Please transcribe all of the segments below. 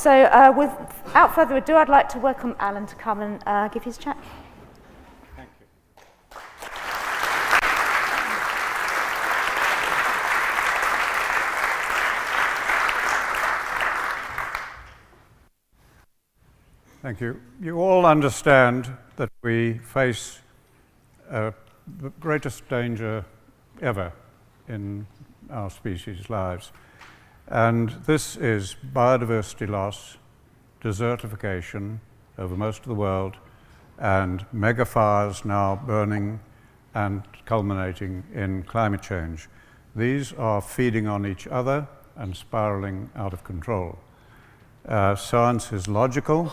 So without further ado, I'd like to welcome Alan to come and give his chat. Thank you. Thank you. You all understand that we face the greatest danger ever in our species' lives. And this is biodiversity loss, desertification over most of the world, and mega fires now burning and culminating in climate change. These are feeding on each other and spiraling out of control. Science is logical.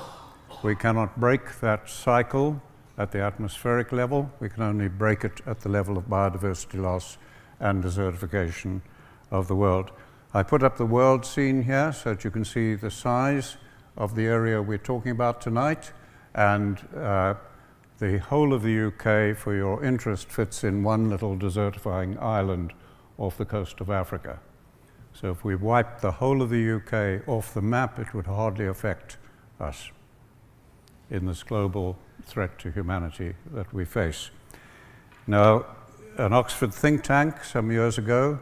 We cannot break that cycle at the atmospheric level. We can only break it at the level of biodiversity loss and desertification of the world. I put up the world scene here so that you can see the size of the area we're talking about tonight, and the whole of the UK, for your interest, fits in one little desertifying island off the coast of Africa. So if we wiped the whole of the UK off the map, it would hardly affect us in this global threat to humanity that we face. Now, an Oxford think tank some years ago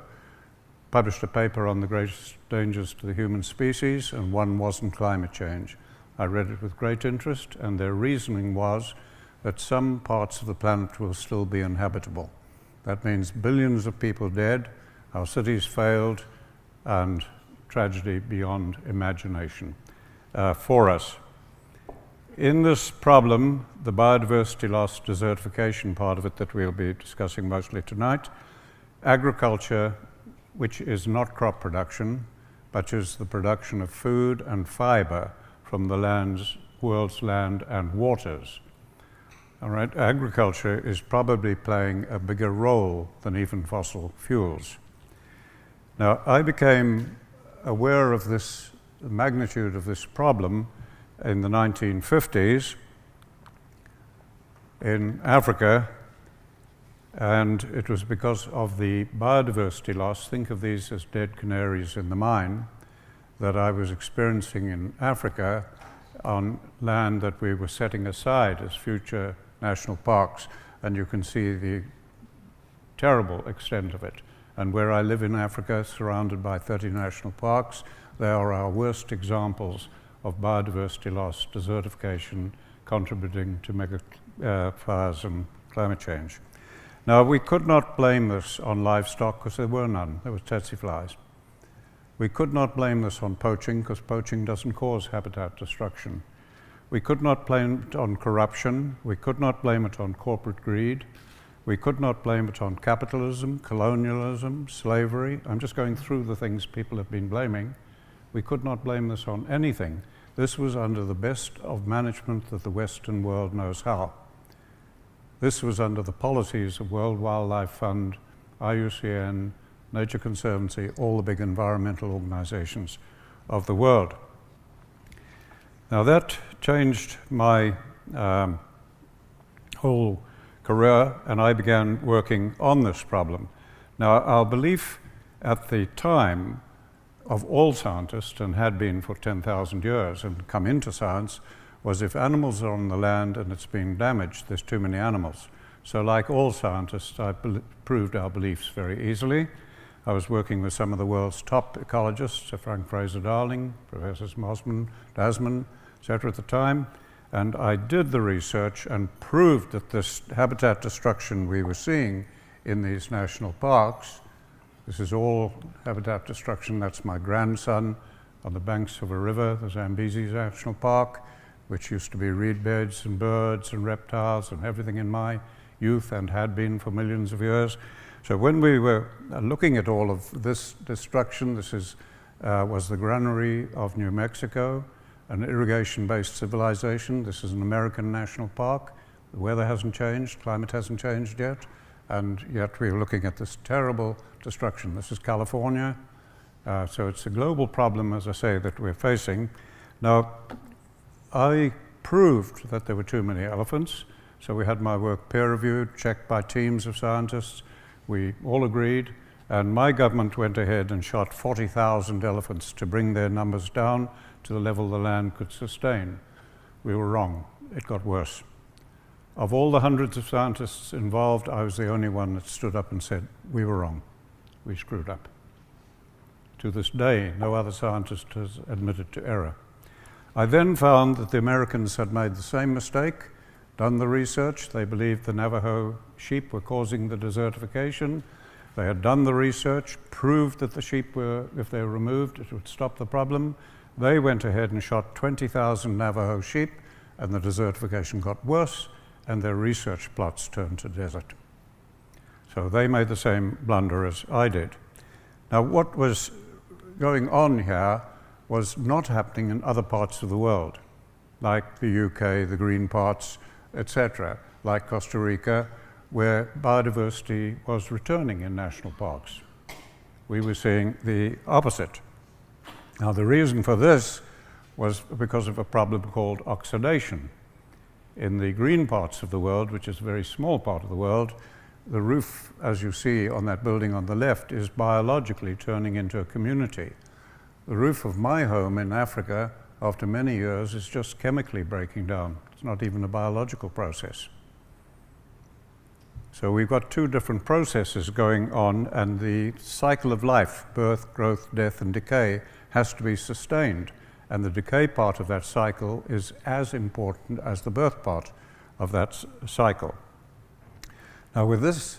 published a paper on the greatest dangers to the human species, and one wasn't climate change. I read it with great interest, and their reasoning was that some parts of the planet will still be inhabitable. That means billions of people dead, our cities failed, and tragedy beyond imagination for us. In this problem, the biodiversity loss, desertification part of it that we'll be discussing mostly tonight, agriculture, which is not crop production, but is the production of food and fiber from the world's land and waters. All right, agriculture is probably playing a bigger role than even fossil fuels. Now, I became aware of the magnitude of this problem in the 1950s in Africa, and it was because of the biodiversity loss, think of these as dead canaries in the mine, that I was experiencing in Africa on land that we were setting aside as future national parks, and you can see the terrible extent of it. And where I live in Africa, surrounded by 30 national parks, they are our worst examples of biodiversity loss, desertification, contributing to mega fires and climate change. Now, we could not blame this on livestock because there were none. There was tsetse flies. We could not blame this on poaching because poaching doesn't cause habitat destruction. We could not blame it on corruption. We could not blame it on corporate greed. We could not blame it on capitalism, colonialism, slavery. I'm just going through the things people have been blaming. We could not blame this on anything. This was under the best of management that the Western world knows how. This was under the policies of World Wildlife Fund, IUCN, Nature Conservancy, all the big environmental organizations of the world. Now that changed my whole career, and I began working on this problem. Now, our belief at the time of all scientists, and had been for 10,000 years and come into science, was if animals are on the land and it's being damaged, there's too many animals. So like all scientists, I proved our beliefs very easily. I was working with some of the world's top ecologists, Sir Frank Fraser-Darling, Professors Mosman, Dasman, etc. at the time, and I did the research and proved that this habitat destruction we were seeing in these national parks, this is all habitat destruction. That's my grandson on the banks of a river, the Zambezi National Park, which used to be reed beds and birds and reptiles and everything in my youth and had been for millions of years. So when we were looking at all of this destruction, this was the granary of New Mexico, an irrigation-based civilization. This is an American national park. The weather hasn't changed, climate hasn't changed yet, and yet we're looking at this terrible destruction. This is California, so it's a global problem, as I say, that we're facing. Now, I proved that there were too many elephants, so we had my work peer-reviewed, checked by teams of scientists. We all agreed, And my government went ahead and shot 40,000 elephants to bring their numbers down to the level the land could sustain. We were wrong. It got worse. Of all the hundreds of scientists involved, I was the only one that stood up and said, we were wrong. We screwed up. To this day, no other scientist has admitted to error. I then found that the Americans had made the same mistake, done the research. They believed the Navajo sheep were causing the desertification. They had done the research, proved that the sheep were, if they were removed, it would stop the problem. They went ahead and shot 20,000 Navajo sheep, and the desertification got worse, and their research plots turned to desert. So they made the same blunder as I did. Now, what was going on here was not happening in other parts of the world, like the UK, the green parts, etc., like Costa Rica, where biodiversity was returning in national parks. We were seeing the opposite. Now, the reason for this was because of a problem called oxidation. In the green parts of the world, which is a very small part of the world, the roof, as you see on that building on the left, is biologically turning into a community. The roof of my home in Africa, after many years, is just chemically breaking down. It's not even a biological process. So we've got two different processes going on, and the cycle of life, birth, growth, death, and decay, has to be sustained. And the decay part of that cycle is as important as the birth part of that cycle. Now, with this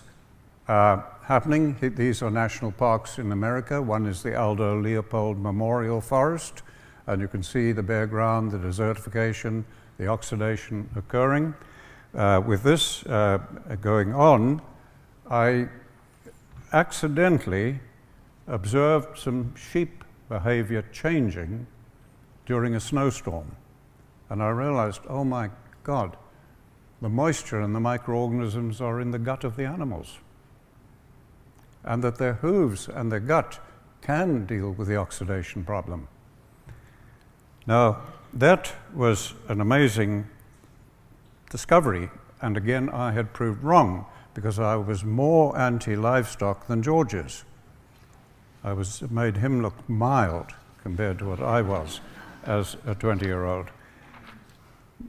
happening, these are national parks in America. One is the Aldo Leopold Memorial Forest, and you can see the bare ground, the desertification, the oxidation occurring. With this going on, I accidentally observed some sheep behavior changing during a snowstorm. And I realized, oh my God, the moisture and the microorganisms are in the gut of the animals, and that their hooves and their gut can deal with the oxidation problem. Now, that was an amazing discovery, and again, I had proved wrong because I was more anti-livestock than George is. Made him look mild compared to what I was as a 20-year-old.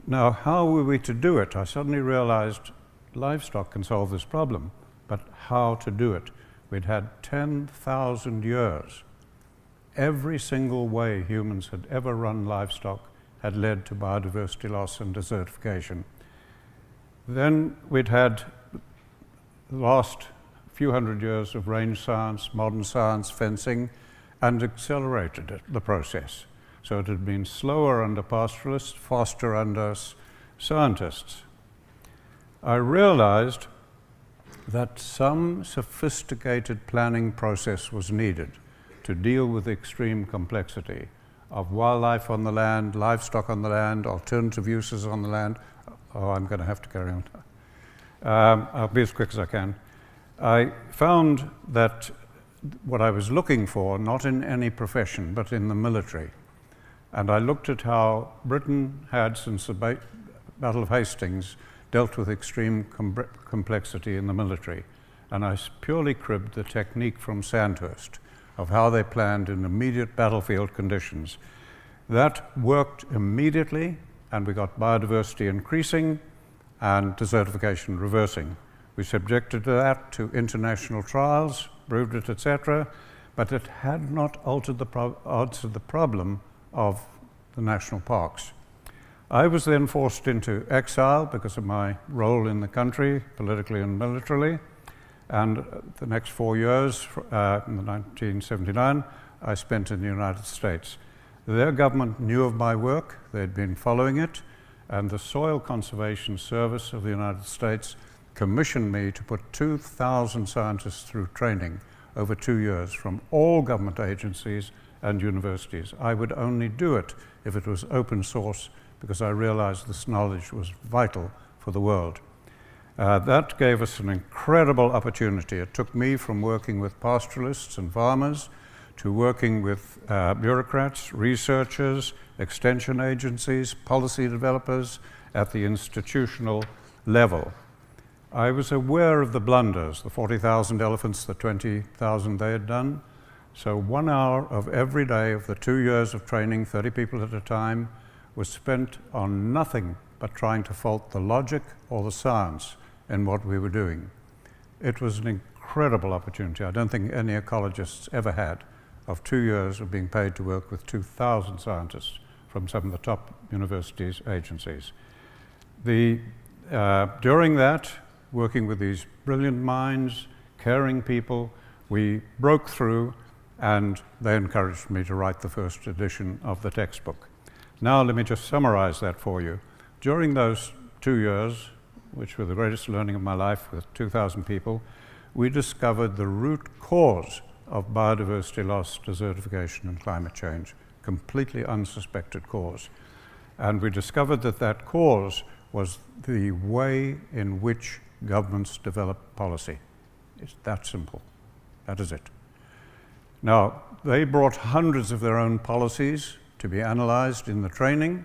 Now, how were we to do it? I suddenly realized livestock can solve this problem, but how to do it? We'd had 10,000 years. Every single way humans had ever run livestock had led to biodiversity loss and desertification. Then we'd had the last few hundred years of range science, modern science, fencing, and accelerated the process. So it had been slower under pastoralists, faster under scientists. I realized that some sophisticated planning process was needed to deal with the extreme complexity of wildlife on the land, livestock on the land, alternative uses on the land. Oh, I'm going to have to carry on. I'll be as quick as I can. I found that what I was looking for, not in any profession, but in the military. And I looked at how Britain had, since the Battle of Hastings, dealt with extreme complexity in the military. And I purely cribbed the technique from Sandhurst of how they planned in immediate battlefield conditions. That worked immediately, and we got biodiversity increasing and desertification reversing. We subjected that to international trials, proved it, etc., but it had not answered the problem of the national parks. I was then forced into exile because of my role in the country, politically and militarily, and the next 4 years, in 1979, I spent in the United States. Their government knew of my work, they'd been following it, and the Soil Conservation Service of the United States commissioned me to put 2,000 scientists through training over 2 years from all government agencies and universities. I would only do it if it was open source because I realized this knowledge was vital for the world. That gave us an incredible opportunity. It took me from working with pastoralists and farmers to working with bureaucrats, researchers, extension agencies, policy developers at the institutional level. I was aware of the blunders, the 40,000 elephants, the 20,000 they had done. So 1 hour of every day of the 2 years of training, 30 people at a time, was spent on nothing but trying to fault the logic or the science in what we were doing. It was an incredible opportunity. I don't think any ecologists ever had, of 2 years of being paid to work with 2,000 scientists from some of the top universities, agencies. During that, working with these brilliant minds, caring people, we broke through, and they encouraged me to write the first edition of the textbook. Now let me just summarize that for you. During those 2 years, which were the greatest learning of my life with 2,000 people, we discovered the root cause of biodiversity loss, desertification, and climate change, completely unsuspected cause. And we discovered that that cause was the way in which governments develop policy. It's that simple. That is it. Now, they brought hundreds of their own policies to be analyzed in the training,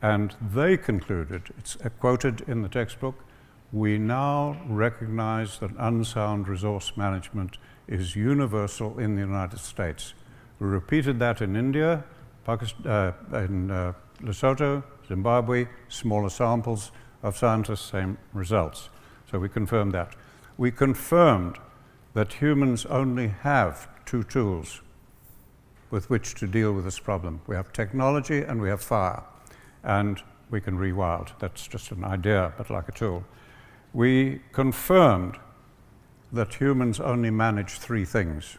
and they concluded, it's quoted in the textbook, we now recognize that unsound resource management is universal in the United States. We repeated that in India, in Lesotho, Zimbabwe, smaller samples of scientists, same results. So we confirmed that. We confirmed that humans only have 2 tools with which to deal with this problem. We have technology and we have fire, and we can rewild. That's just an idea, but like a tool. We confirmed that humans only manage 3 things,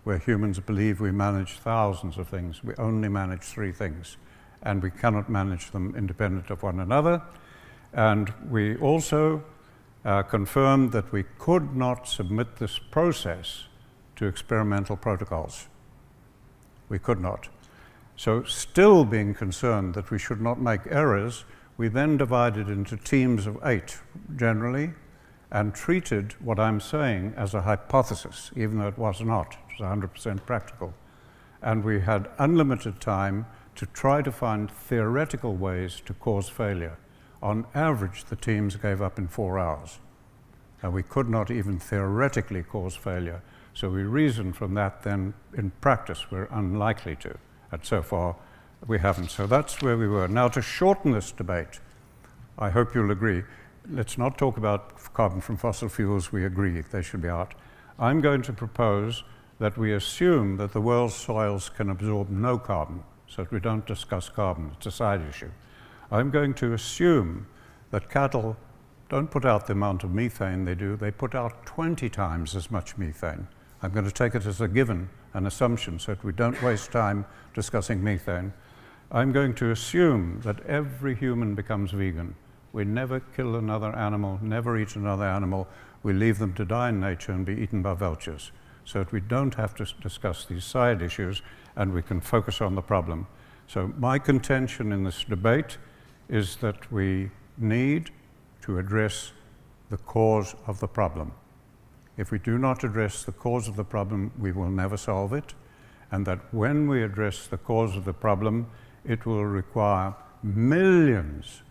where humans believe we manage thousands of things. We only manage 3 things, and we cannot manage them independent of one another. And we also confirmed that we could not submit this process to experimental protocols. We could not. So still being concerned that we should not make errors, we then divided into teams of 8 generally, and treated what I'm saying as a hypothesis, even though it was not. It was 100% practical. And we had unlimited time to try to find theoretical ways to cause failure. On average, the teams gave up in 4 hours. And we could not even theoretically cause failure. So we reasoned from that then, in practice, we're unlikely to. And so far, we haven't. So that's where we were. Now, to shorten this debate, I hope you'll agree, let's not talk about carbon from fossil fuels. We agree they should be out. I'm going to propose that we assume that the world's soils can absorb no carbon, so that we don't discuss carbon. It's a side issue. I'm going to assume that cattle don't put out the amount of methane they do. They put out 20 times as much methane. I'm going to take it as a given, an assumption, so that we don't waste time discussing methane. I'm going to assume that every human becomes vegan. We never kill another animal, never eat another animal. We leave them to die in nature and be eaten by vultures, so that we don't have to discuss these side issues and we can focus on the problem. So my contention in this debate is that we need to address the cause of the problem. If we do not address the cause of the problem, we will never solve it, and that when we address the cause of the problem, it will require millions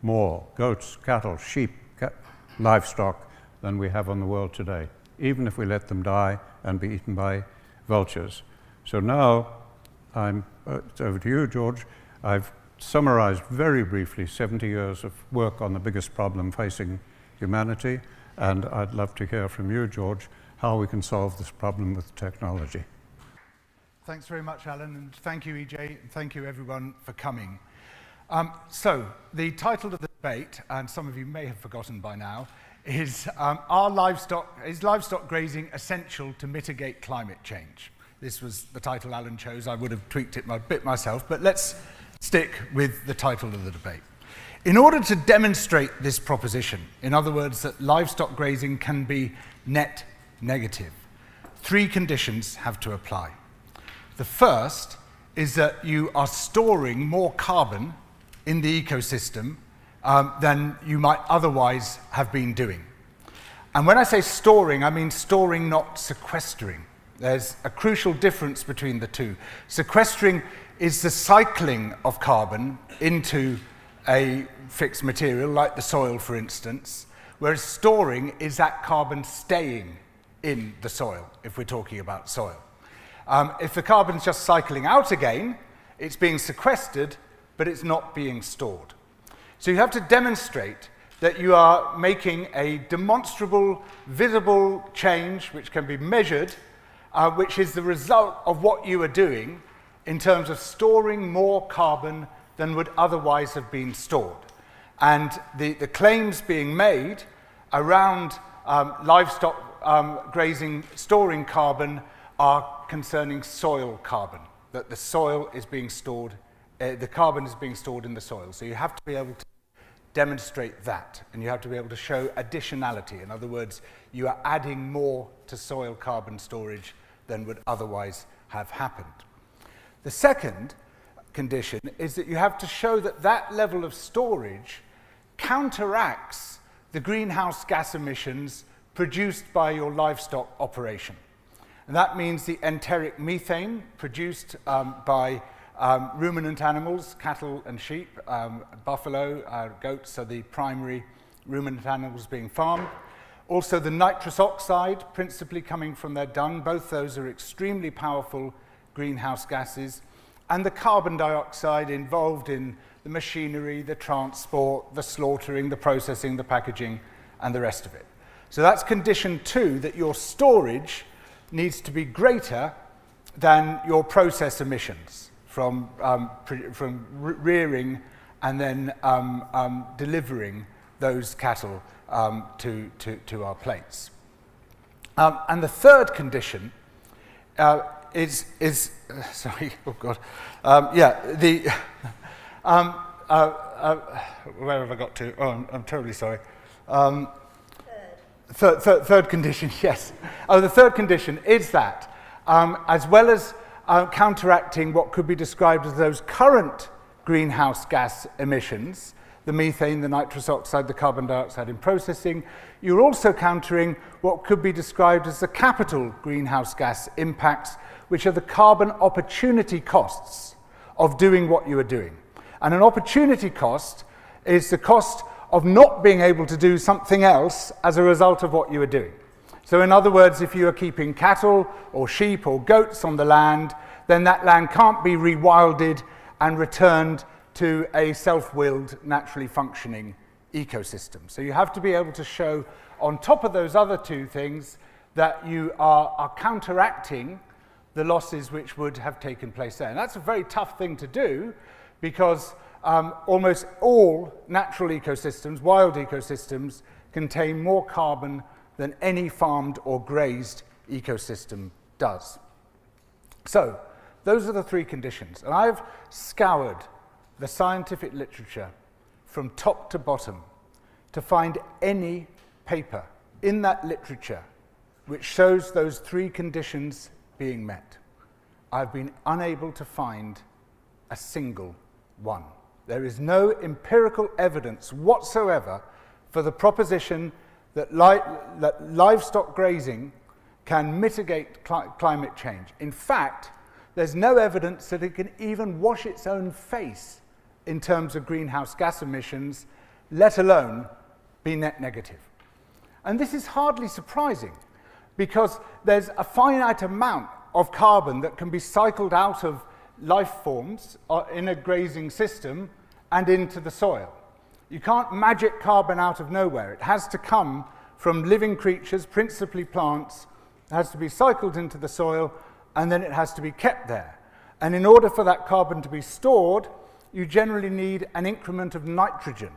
more goats, cattle, sheep, livestock than we have on the world today, even if we let them die and be eaten by vultures. So now, it's over to you, George. I've summarized very briefly 70 years of work on the biggest problem facing humanity, and I'd love to hear from you, George, how we can solve this problem with technology. Thanks very much, Alan, and thank you, EJ, and thank you, everyone, for coming. So, the title of the debate, and some of you may have forgotten by now, is livestock grazing essential to mitigate climate change? This was the title Alan chose. I would have tweaked it a bit myself, but let's stick with the title of the debate. In order to demonstrate this proposition, in other words, that livestock grazing can be net negative, 3 conditions have to apply. The first is that you are storing more carbon in the ecosystem than you might otherwise have been doing. And when I say storing, I mean storing, not sequestering. There's a crucial difference between the two. Sequestering is the cycling of carbon into a fixed material, like the soil, for instance, whereas storing is that carbon staying in the soil, if we're talking about soil. If the carbon's just cycling out again, it's being sequestered, but it's not being stored. So you have to demonstrate that you are making a demonstrable, visible change, which can be measured, which is the result of what you are doing in terms of storing more carbon than would otherwise have been stored. And the claims being made around livestock grazing storing carbon are concerning soil carbon, that the soil is being stored, the carbon is being stored in the soil. So you have to be able to demonstrate that, and you have to be able to show additionality. In other words, you are adding more to soil carbon storage than would otherwise have happened. The second condition is that you have to show that that level of storage counteracts the greenhouse gas emissions produced by your livestock operation. And that means the enteric methane produced by ruminant animals, cattle and sheep, buffalo, goats are the primary ruminant animals being farmed. Also the nitrous oxide, principally coming from their dung, both those are extremely powerful greenhouse gases, and the carbon dioxide involved in the machinery, the transport, the slaughtering, the processing, the packaging, and the rest of it. So that's condition 2, that your storage needs to be greater than your process emissions from rearing and then delivering those cattle to our plates. And the third condition is sorry, oh God, where have I got to? Oh, I'm terribly sorry. Third condition, yes. Oh, the third condition is that, as well as counteracting what could be described as those current greenhouse gas emissions, the methane, the nitrous oxide, the carbon dioxide in processing, you're also countering what could be described as the capital greenhouse gas impacts, which are the carbon opportunity costs of doing what you are doing. And an opportunity cost is the cost of not being able to do something else as a result of what you are doing. So in other words, if you are keeping cattle or sheep or goats on the land, then that land can't be rewilded and returned to a self-willed, naturally functioning ecosystem. So you have to be able to show, on top of those other two things, that you are counteracting the losses which would have taken place there. And that's a very tough thing to do, because almost all natural ecosystems, wild ecosystems, contain more carbon than any farmed or grazed ecosystem does. So, those are the three conditions. And I've scoured the scientific literature from top to bottom to find any paper in that literature which shows those three conditions being met. I've been unable to find a single one. There is no empirical evidence whatsoever for the proposition that livestock grazing can mitigate climate change. In fact, there's no evidence that it can even wash its own face in terms of greenhouse gas emissions, let alone be net negative. And this is hardly surprising, because there's a finite amount of carbon that can be cycled out of life forms in a grazing system and into the soil. You can't magic carbon out of nowhere. It has to come from living creatures, principally plants. It has to be cycled into the soil, and then it has to be kept there. And in order for that carbon to be stored, you generally need an increment of nitrogen.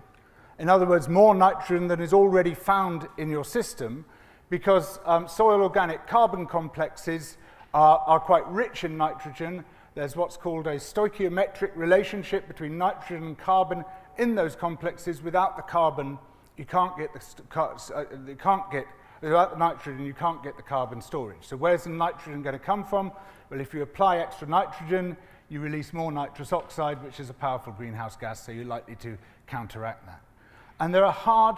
In other words, more nitrogen than is already found in your system, because soil organic carbon complexes are quite rich in nitrogen. There's what's called a stoichiometric relationship between nitrogen and carbon in those complexes. Without the carbon, you can't get without the nitrogen, you can't get the carbon storage. So where's the nitrogen going to come from? Well, if you apply extra nitrogen, you release more nitrous oxide, which is a powerful greenhouse gas, so you're likely to counteract that. And there are hard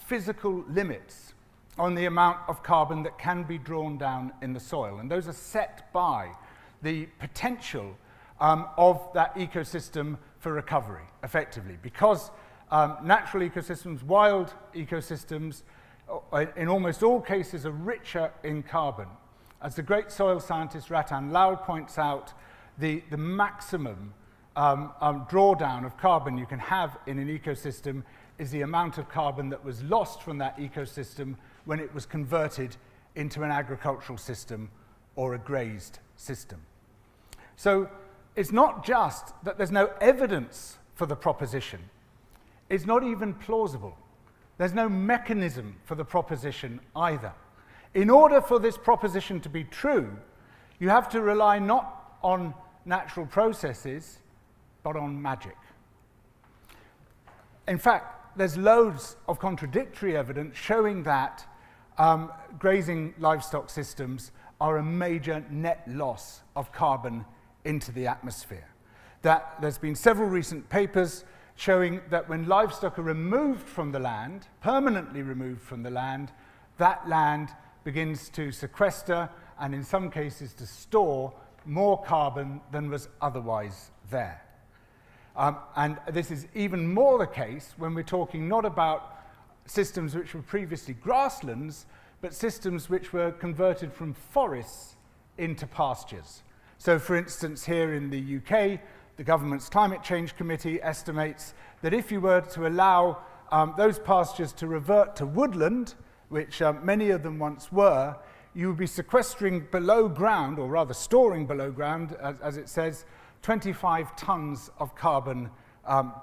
physical limits on the amount of carbon that can be drawn down in the soil, and those are set by the potential of that ecosystem for recovery, effectively. Because natural ecosystems, wild ecosystems, in almost all cases are richer in carbon. As the great soil scientist Ratan Lal points out, the maximum drawdown of carbon you can have in an ecosystem is the amount of carbon that was lost from that ecosystem when it was converted into an agricultural system or a grazed system. So it's not just that there's no evidence for the proposition, it's not even plausible. There's no mechanism for the proposition either. In order for this proposition to be true, you have to rely not on natural processes, but on magic. In fact, there's loads of contradictory evidence showing that grazing livestock systems are a major net loss of carbon into the atmosphere. That there's been several recent papers showing that when livestock are removed from the land, permanently removed from the land, that land begins to sequester and in some cases to store more carbon than was otherwise there. And this is even more the case when we're talking not about systems which were previously grasslands, but systems which were converted from forests into pastures. So for instance, here in the UK, the government's Climate Change Committee estimates that if you were to allow those pastures to revert to woodland, which many of them once were, you would be sequestering below ground, or rather storing below ground, as it says, 25 tons of carbon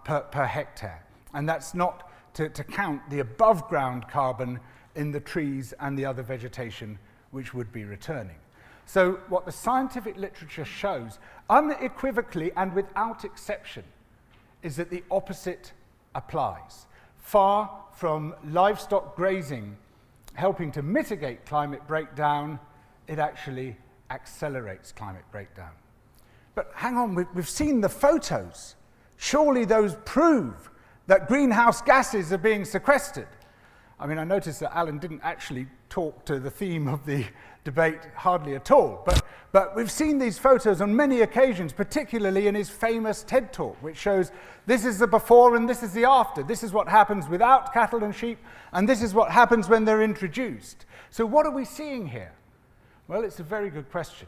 per hectare. And that's not to count the above ground carbon in the trees and the other vegetation which would be returning. So what the scientific literature shows, unequivocally and without exception, is that the opposite applies. Far from livestock grazing helping to mitigate climate breakdown, it actually accelerates climate breakdown. But hang on, we've seen the photos. Surely those prove that greenhouse gases are being sequestered. I mean, I noticed that Alan didn't actually talk to the theme of the debate hardly at all, but we've seen these photos on many occasions, particularly in his famous TED Talk, which shows this is the before and this is the after. This is what happens without cattle and sheep, and this is what happens when they're introduced. So what are we seeing here? Well, it's a very good question,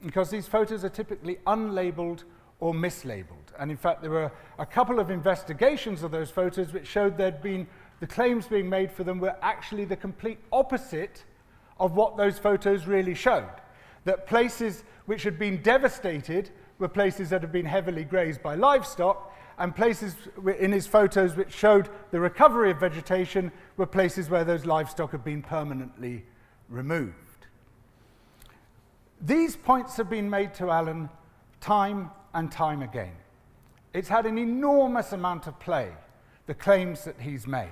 because these photos are typically unlabeled or mislabeled. And in fact, there were a couple of investigations of those photos which showed there'd been the claims being made for them were actually the complete opposite of what those photos really showed. That places which had been devastated were places that had been heavily grazed by livestock, and places in his photos which showed the recovery of vegetation were places where those livestock had been permanently removed. These points have been made to Alan time and time again. It's had an enormous amount of play, the claims that he's made.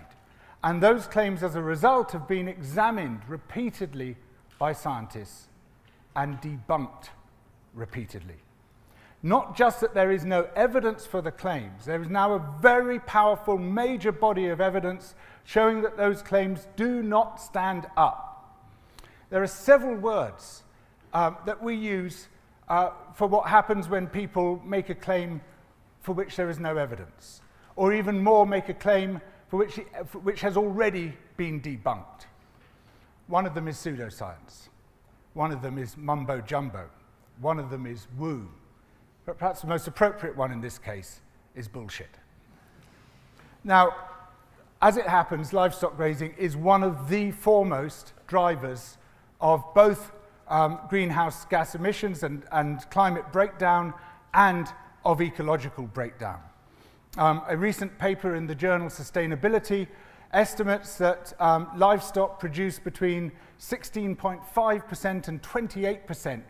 And those claims, as a result, have been examined repeatedly by scientists and debunked repeatedly. Not just that there is no evidence for the claims, there is now a very powerful major body of evidence showing that those claims do not stand up. There are several words that we use for what happens when people make a claim for which there is no evidence, or even more, make a claim for which has already been debunked. One of them is pseudoscience. One of them is mumbo-jumbo. One of them is woo. But perhaps the most appropriate one in this case is bullshit. Now, as it happens, livestock grazing is one of the foremost drivers of both greenhouse gas emissions and climate breakdown, and of ecological breakdown. A recent paper in the journal Sustainability estimates that livestock produce between 16.5% and 28%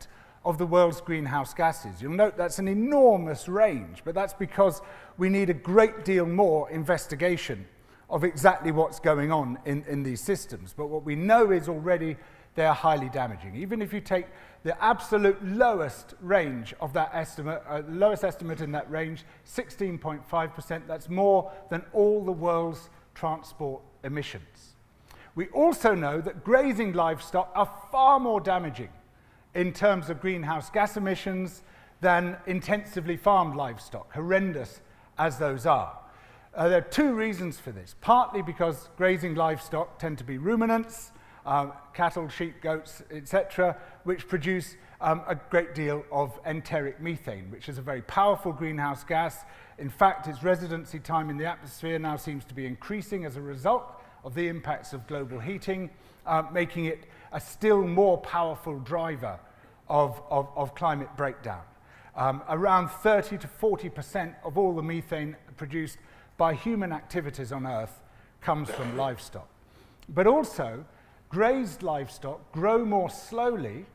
of the world's greenhouse gases. You'll note that's an enormous range, but that's because we need a great deal more investigation of exactly what's going on in these systems. But what we know is already they are highly damaging. Even if you take the absolute lowest range of that estimate, lowest estimate in that range, 16.5%, that's more than all the world's transport emissions. We also know that grazing livestock are far more damaging in terms of greenhouse gas emissions than intensively farmed livestock, horrendous as those are. There are two reasons for this, partly because grazing livestock tend to be ruminants, cattle, sheep, goats, etc., which produce a great deal of enteric methane, which is a very powerful greenhouse gas. In fact, its residency time in the atmosphere now seems to be increasing as a result of the impacts of global heating, making it a still more powerful driver of climate breakdown. Around 30 to 40% of all the methane produced by human activities on Earth comes from livestock. But also, grazed livestock grow more slowly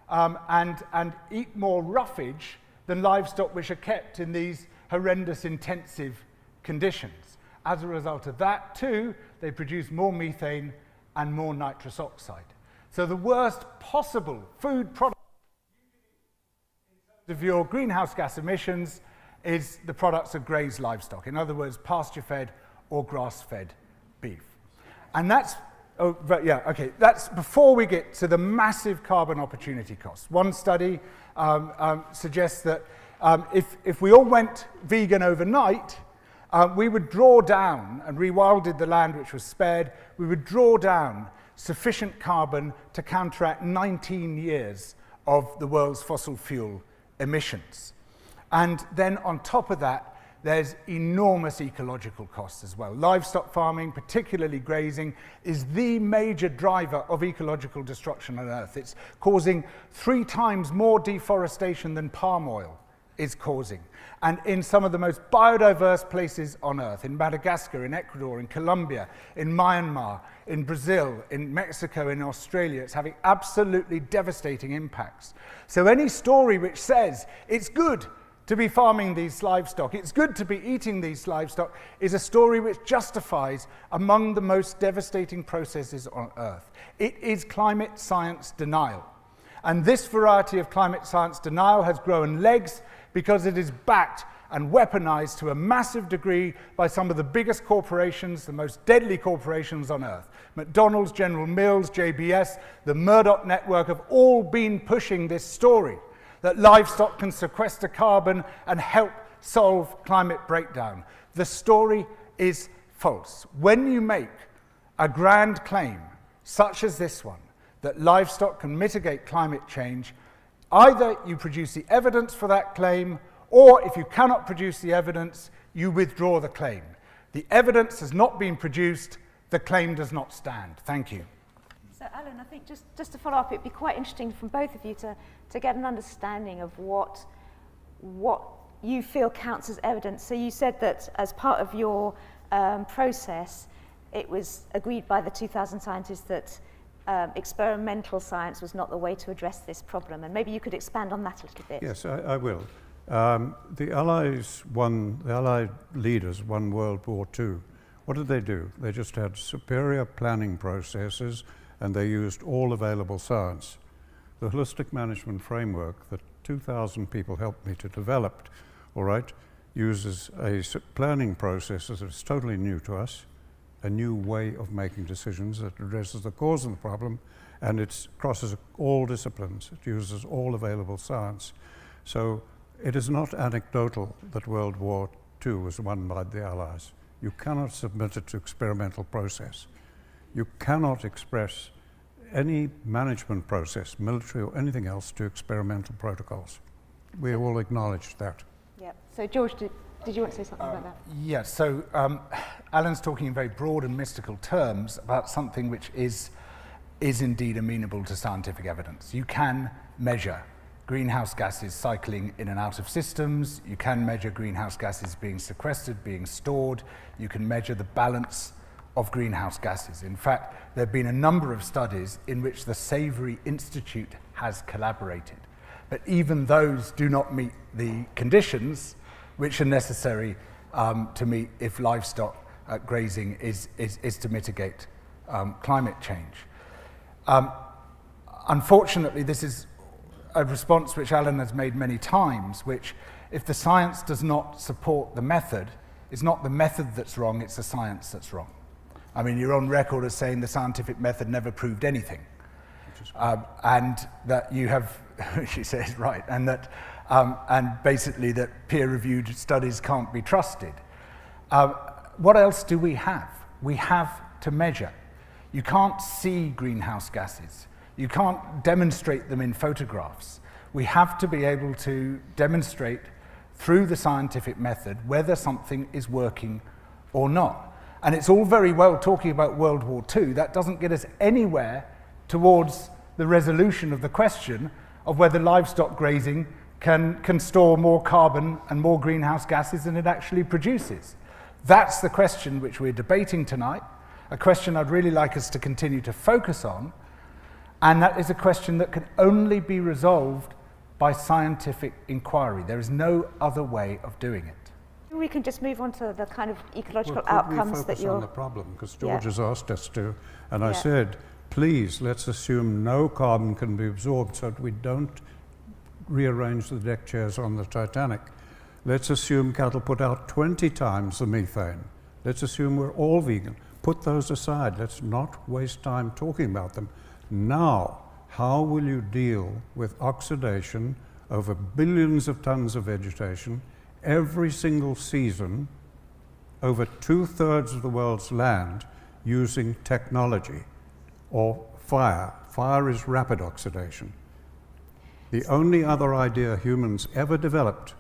and eat more roughage than livestock which are kept in these horrendous intensive conditions. As a result of that, too, they produce more methane and more nitrous oxide. So the worst possible food product of your greenhouse gas emissions is the products of grazed livestock. In other words, pasture-fed or grass-fed beef. And that's that's before we get to the massive carbon opportunity costs. One study suggests that if we all went vegan overnight, we would draw down and rewilded the land which was spared, we would draw down sufficient carbon to counteract 19 years of the world's fossil fuel emissions. And then on top of that, there's enormous ecological costs as well. Livestock farming, particularly grazing, is the major driver of ecological destruction on Earth. It's causing 3 times more deforestation than palm oil is causing. And in some of the most biodiverse places on Earth, in Madagascar, in Ecuador, in Colombia, in Myanmar, in Brazil, in Mexico, in Australia, it's having absolutely devastating impacts. So any story which says it's good to be farming these livestock, it's good to be eating these livestock, is a story which justifies among the most devastating processes on Earth. It is climate science denial. And this variety of climate science denial has grown legs because it is backed and weaponized to a massive degree by some of the biggest corporations, the most deadly corporations on Earth. McDonald's, General Mills, JBS, the Murdoch network have all been pushing this story that livestock can sequester carbon and help solve climate breakdown. The story is false. When you make a grand claim, such as this one, that livestock can mitigate climate change, either you produce the evidence for that claim, or if you cannot produce the evidence, you withdraw the claim. The evidence has not been produced, the claim does not stand. Thank you. So, Alan, I think just to follow up, it'd be quite interesting from both of you to get an understanding of what you feel counts as evidence. So you said that as part of your process, it was agreed by the 2,000 scientists that experimental science was not the way to address this problem. And maybe you could expand on that a little bit. Yes, I will. The Allied leaders won World War II. What did they do? They just had superior planning processes and they used all available science. The holistic management framework that 2,000 people helped me to develop, all right, uses a planning process that is totally new to us, a new way of making decisions that addresses the cause of the problem, and it crosses all disciplines. It uses all available science. So it is not anecdotal that World War II was won by the Allies. You cannot submit it to experimental process. You cannot express any management process, military or anything else, to experimental protocols. We all acknowledged that. Yeah. So George, did you want to say something about that? Yes, so Alan's talking in very broad and mystical terms about something which is indeed amenable to scientific evidence. You can measure greenhouse gases cycling in and out of systems. You can measure greenhouse gases being sequestered, being stored. You can measure the balance of greenhouse gases. In fact, there have been a number of studies in which the Savory Institute has collaborated. But even those do not meet the conditions which are necessary to meet if livestock grazing is to mitigate climate change. Unfortunately, this is a response which Alan has made many times, which if the science does not support the method, it's not the method that's wrong, it's the science that's wrong. I mean, you're on record as saying the scientific method never proved anything. And that you have, she says, right, and that and basically that peer-reviewed studies can't be trusted. What else do we have? We have to measure. You can't see greenhouse gases. You can't demonstrate them in photographs. We have to be able to demonstrate through the scientific method whether something is working or not. And it's all very well talking about World War II. That doesn't get us anywhere towards the resolution of the question of whether livestock grazing can store more carbon and more greenhouse gases than it actually produces. That's the question which we're debating tonight, a question I'd really like us to continue to focus on, and that is a question that can only be resolved by scientific inquiry. There is no other way of doing it. We can just move on to the kind of ecological Well, outcomes that we you're... focus on the problem, because George has asked us to, and I Yeah. said, please, let's assume no carbon can be absorbed so that we don't rearrange the deck chairs on the Titanic. Let's assume cattle put out 20 times the methane. Let's assume we're all vegan. Put those aside. Let's not waste time talking about them. Now, how will you deal with oxidation over billions of tons of vegetation every single season over 2/3 of the world's land using technology or fire? Fire is rapid oxidation. The only other idea humans ever developed,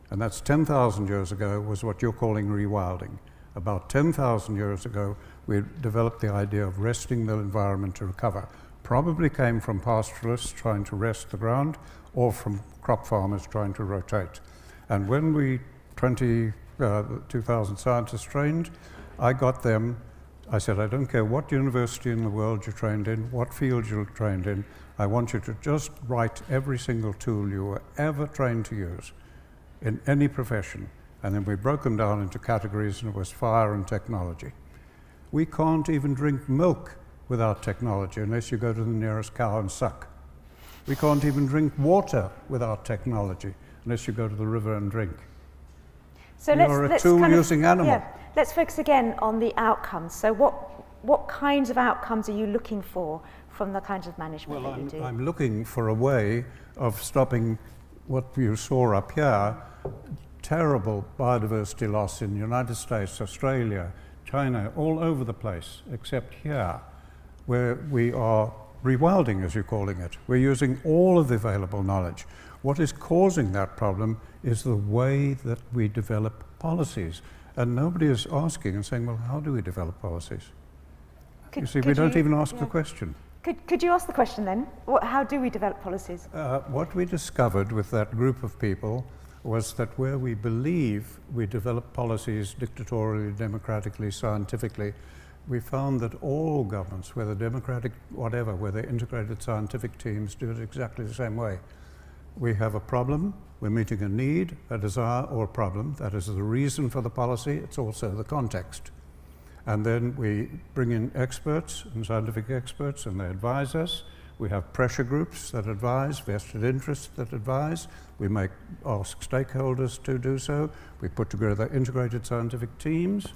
and that's 10,000 years ago, was what you're calling rewilding. About 10,000 years ago, we developed the idea of resting the environment to recover. Probably came from pastoralists trying to rest the ground, or from crop farmers trying to rotate. And when we 2,000 scientists trained, I got them, I said, I don't care what university in the world you're trained in, what field you're trained in, I want you to just write every single tool you were ever trained to use in any profession. And then we broke them down into categories, and it was fire and technology. We can't even drink milk without technology unless you go to the nearest cow and suck. We can't even drink water without technology unless you go to the river and drink. So You're a tool using animal. Yeah, let's focus again on the outcomes. So what kinds of outcomes are you looking for from the kinds of management that you do? I'm looking for a way of stopping what you saw up here, terrible biodiversity loss in the United States, Australia, China, all over the place, except here, where we are rewilding, as you're calling it. We're using all of the available knowledge. What is causing that problem is the way that we develop policies. And nobody is asking and saying, well, how do we develop policies? You see, we don't even ask the question. Could you ask the question then? How do we develop policies? What we discovered with that group of people was that where we believe we develop policies dictatorially, democratically, scientifically, we found that all governments, whether democratic, whatever, whether integrated scientific teams, do it exactly the same way. We have a problem, we're meeting a need, a desire, or a problem. That is the reason for the policy, it's also the context. And then we bring in experts and scientific experts, and they advise us. We have pressure groups that advise, vested interests that advise. We ask stakeholders to do so. We put together integrated scientific teams,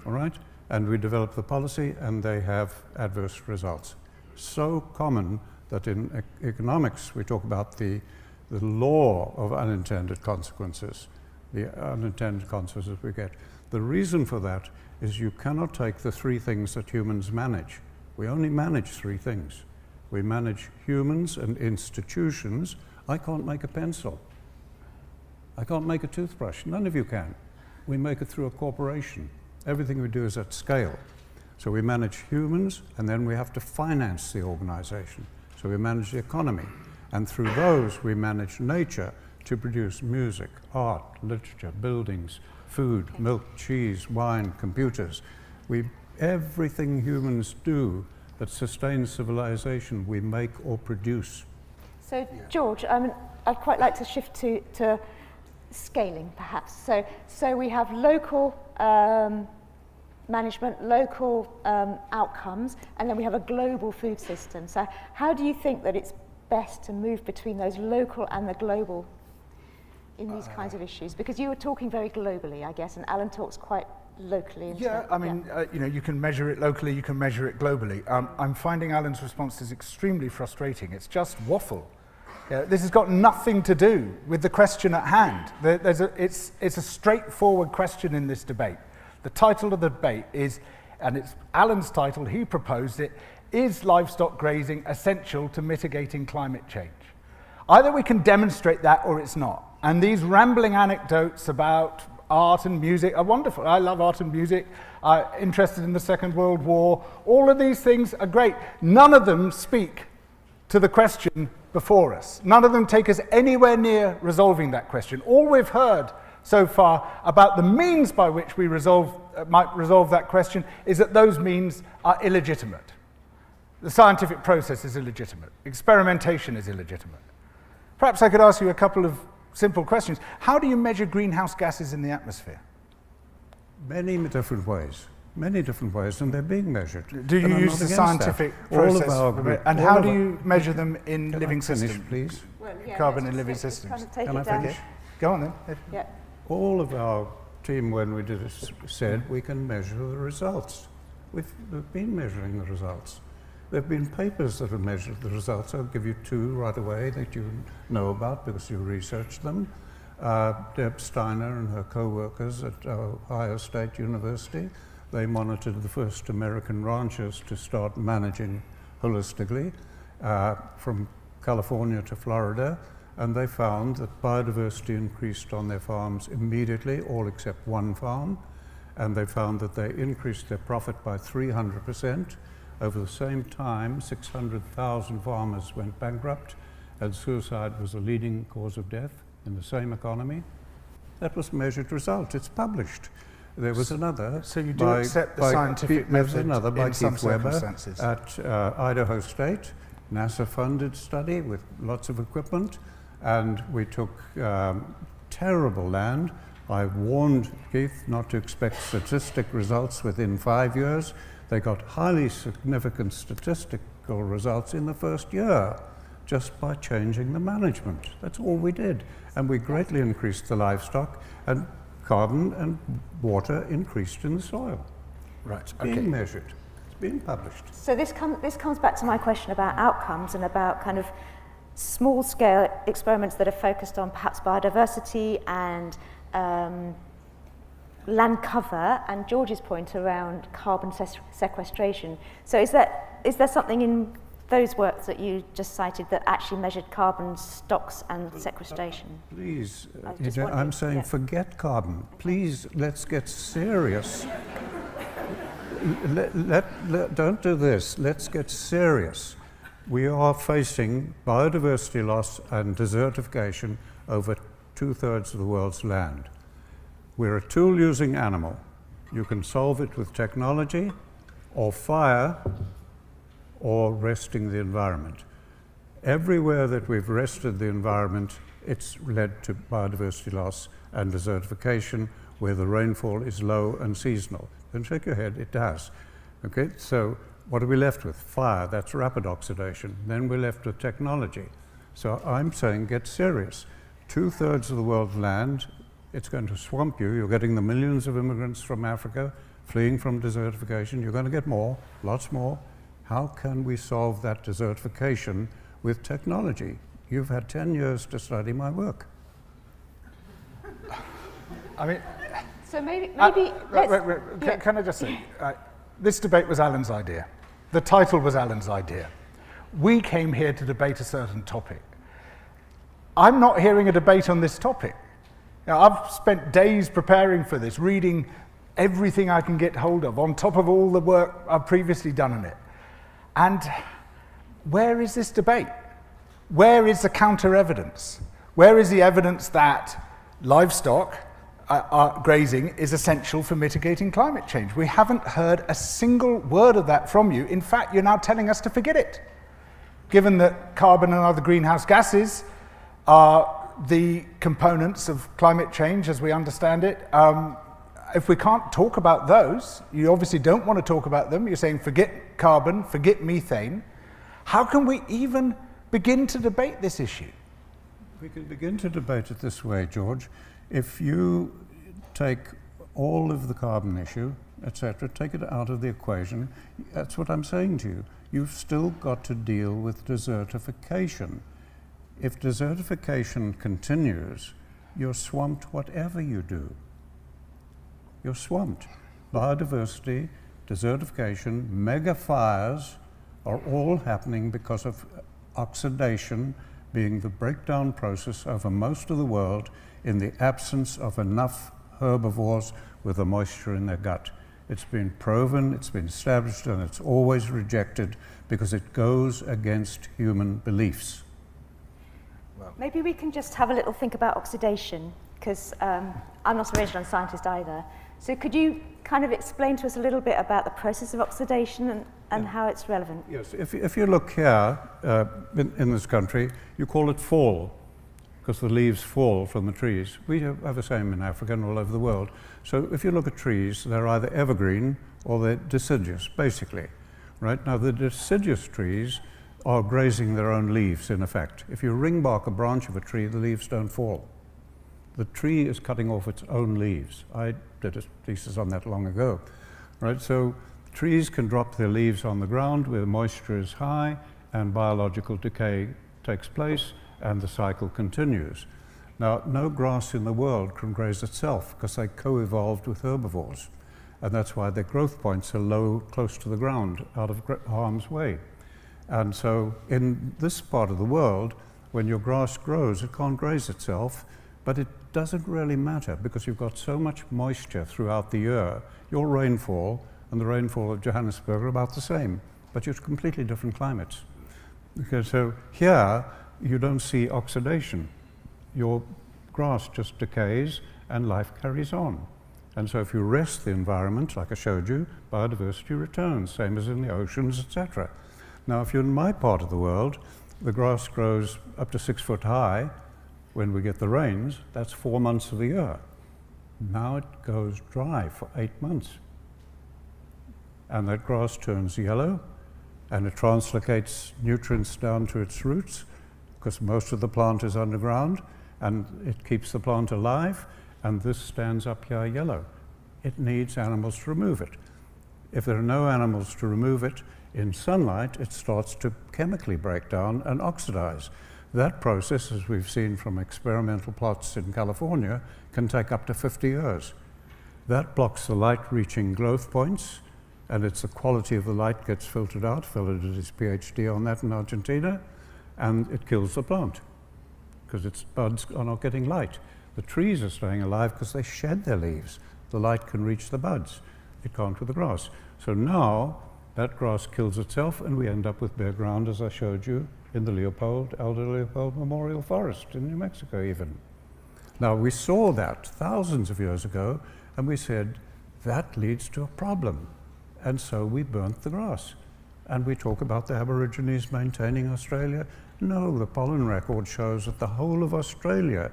all right? And we develop the policy, and they have adverse results. So common that in economics we talk about the law of unintended consequences, the unintended consequences we get. The reason for that is you cannot take the three things that humans manage. We only manage three things. We manage humans and institutions. I can't make a pencil. I can't make a toothbrush. None of you can. We make it through a corporation. Everything we do is at scale. So we manage humans, and then we have to finance the organization. So we manage the economy. And through those, we manage nature to produce music, art, literature, buildings, food, milk, cheese, wine, computers. Everything humans do that sustains civilization, we make or produce. So, George, I'd quite like to shift to scaling, perhaps. So we have local management, local outcomes, and then we have a global food system. So how do you think that it's best to move between those local and the global in these kinds of issues? Because you were talking very globally, I guess, and Alan talks quite locally. You can measure it locally, you can measure it globally. I'm finding Alan's response is extremely frustrating. It's just waffle. This has got nothing to do with the question at hand. It's a straightforward question in this debate. The title of the debate is, and it's Alan's title, he proposed it, is livestock grazing essential to mitigating climate change? Either we can demonstrate that or it's not. And these rambling anecdotes about art and music are wonderful. I love art and music. I'm interested in the Second World War. All of these things are great. None of them speak to the question before us. None of them take us anywhere near resolving that question. All we've heard so far about the means by which we might resolve that question is that those means are illegitimate. The scientific process is illegitimate. Experimentation is illegitimate. Perhaps I could ask you a couple of simple questions. How do you measure greenhouse gases in the atmosphere? Many different ways, and they're being measured. Do you use the scientific process? And how do you measure them in living systems? Finish, please? Well, yeah, Carbon in living systems. Kind of take Can it I down. finish? Go on then. Yeah. All of our team, when we did this, said we can measure the results. We've been measuring the results. There have been papers that have measured the results. I'll give you two right away that you know about because you researched them. Deb Steiner and her co-workers at Ohio State University, they monitored the first American ranchers to start managing holistically from California to Florida, and they found that biodiversity increased on their farms immediately, all except one farm, and they found that they increased their profit by 300%. Over the same time, 600,000 farmers went bankrupt, and suicide was the leading cause of death in the same economy. That was measured result. It's published. There was another. So you do accept the scientific method another by in some Keith Weber circumstances? at Idaho State, NASA-funded study with lots of equipment, and we took terrible land. I warned Keith not to expect statistic results within 5 years. They got highly significant statistical results in the first year just by changing the management. That's all we did. And we greatly increased the livestock, and carbon and water increased in the soil. Right, It's being measured. It's being published. So this comes back to my question about outcomes and about kind of small-scale experiments that are focused on perhaps biodiversity and land cover, and George's point around carbon sequestration. So is there something in those works that you just cited that actually measured carbon stocks and sequestration? Please, just I'm wondered, saying yeah. forget carbon. Please, let's get serious. Don't do this. Let's get serious. We are facing biodiversity loss and desertification over 2/3 of the world's land. We're a tool-using animal. You can solve it with technology or fire or resting the environment. Everywhere that we've rested the environment, it's led to biodiversity loss and desertification where the rainfall is low and seasonal. Don't shake your head, it does. Okay, so what are we left with? Fire, that's rapid oxidation. Then we're left with technology. So I'm saying get serious. 2/3 of the world's land, it's going to swamp you. You're getting the millions of immigrants from Africa fleeing from desertification. You're going to get more, lots more. How can we solve that desertification with technology? You've had 10 years to study my work. I mean, So maybe wait. Can I just say, this debate was Alan's idea. The title was Alan's idea. We came here to debate a certain topic. I'm not hearing a debate on this topic. Now, I've spent days preparing for this, reading everything I can get hold of, on top of all the work I've previously done on it. And where is this debate? Where is the counter evidence? Where is the evidence that livestock grazing is essential for mitigating climate change? We haven't heard a single word of that from you. In fact, you're now telling us to forget it. Given that carbon and other greenhouse gases are the components of climate change as we understand it, if we can't talk about those, you obviously don't want to talk about them, you're saying forget carbon, forget methane, how can we even begin to debate this issue? We can begin to debate it this way, George. If you take all of the carbon issue, etc., take it out of the equation, that's what I'm saying to you. You've still got to deal with desertification. If desertification continues, you're swamped whatever you do. You're swamped. Biodiversity, desertification, mega fires are all happening because of oxidation being the breakdown process over most of the world in the absence of enough herbivores with the moisture in their gut. It's been proven, it's been established, and it's always rejected because it goes against human beliefs. Maybe we can just have a little think about oxidation, because I'm not a rangeland scientist either. So could you kind of explain to us a little bit about the process of oxidation and how it's relevant? Yes, if you look here in this country, you call it fall, because the leaves fall from the trees. We have the same in Africa and all over the world. So if you look at trees, they're either evergreen or they're deciduous, basically. Right? Now, the deciduous trees are grazing their own leaves, in effect. If you ring bark a branch of a tree, the leaves don't fall. The tree is cutting off its own leaves. I did a thesis on that long ago. Right? So trees can drop their leaves on the ground where moisture is high and biological decay takes place and the cycle continues. Now, no grass in the world can graze itself because they co-evolved with herbivores. And that's why their growth points are low, close to the ground, out of harm's way. And so in this part of the world, when your grass grows, it can't graze itself, but it doesn't really matter because you've got so much moisture throughout the year. Your rainfall and the rainfall of Johannesburg are about the same, but you're completely different climates. Okay, so here, you don't see oxidation. Your grass just decays and life carries on. And so if you rest the environment, like I showed you, biodiversity returns, same as in the oceans, etc. Now, if you're in my part of the world, the grass grows up to 6 foot high when we get the rains. That's 4 months of the year. Now it goes dry for 8 months. And that grass turns yellow, and it translocates nutrients down to its roots, because most of the plant is underground, and it keeps the plant alive, and this stands up here yellow. It needs animals to remove it. If there are no animals to remove it, in sunlight, it starts to chemically break down and oxidize. That process, as we've seen from experimental plots in California, can take up to 50 years. That blocks the light-reaching growth points, and it's the quality of the light gets filtered out. Phil did his PhD on that in Argentina, and it kills the plant because its buds are not getting light. The trees are staying alive because they shed their leaves. The light can reach the buds. It can't with the grass. So now that grass kills itself, and we end up with bare ground, as I showed you, in the Elder Leopold Memorial Forest in New Mexico even. Now, we saw that thousands of years ago, and we said, that leads to a problem. And so we burnt the grass. And we talk about the Aborigines maintaining Australia. No, the pollen record shows that the whole of Australia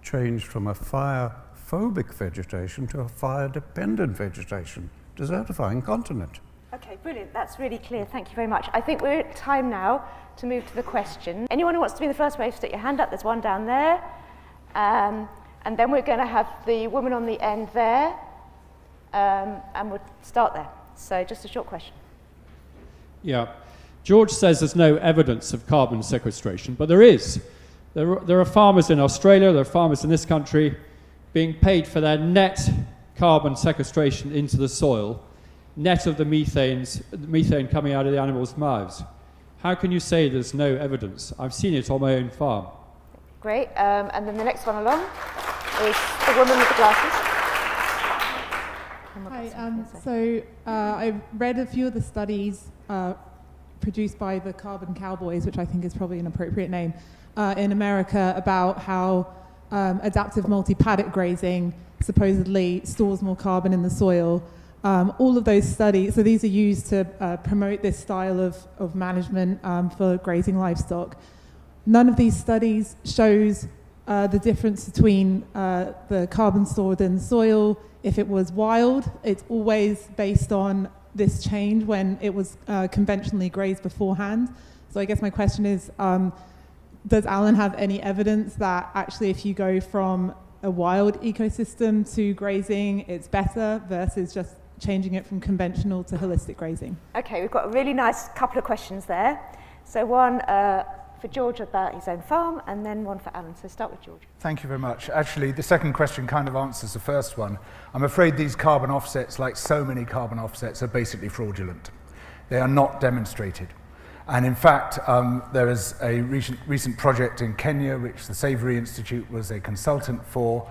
changed from a fire-phobic vegetation to a fire-dependent vegetation, desertifying continent. Okay, brilliant. That's really clear. Thank you very much. I think we're at time now to move to the question. Anyone who wants to be the first wave, stick your hand up. There's one down there. And then we're going to have the woman on the end there. And we'll start there. So just a short question. Yeah. George says there's no evidence of carbon sequestration, but there is. There are farmers in Australia, there are farmers in this country being paid for their net carbon sequestration into the soil, net of the methane coming out of the animals' mouths. How can you say there's no evidence? I've seen it on my own farm. Great. And then the next one along is the woman with the glasses. Hi, I've read a few of the studies produced by the Carbon Cowboys, which I think is probably an appropriate name, in America about how adaptive multi-paddock grazing supposedly stores more carbon in the soil. All of those studies, so these are used to promote this style of management for grazing livestock. None of these studies shows the difference between the carbon stored in the soil. If it was wild, it's always based on this change when it was conventionally grazed beforehand. So I guess my question is, does Alan have any evidence that actually if you go from a wild ecosystem to grazing, it's better versus just changing it from conventional to holistic grazing? Okay, we've got a really nice couple of questions there. So one for George about his own farm, and then one for Alan. So start with George. Thank you very much. Actually, the second question kind of answers the first one. I'm afraid these carbon offsets, like so many carbon offsets, are basically fraudulent. They are not demonstrated. And in fact, there is a recent project in Kenya, which the Savory Institute was a consultant for,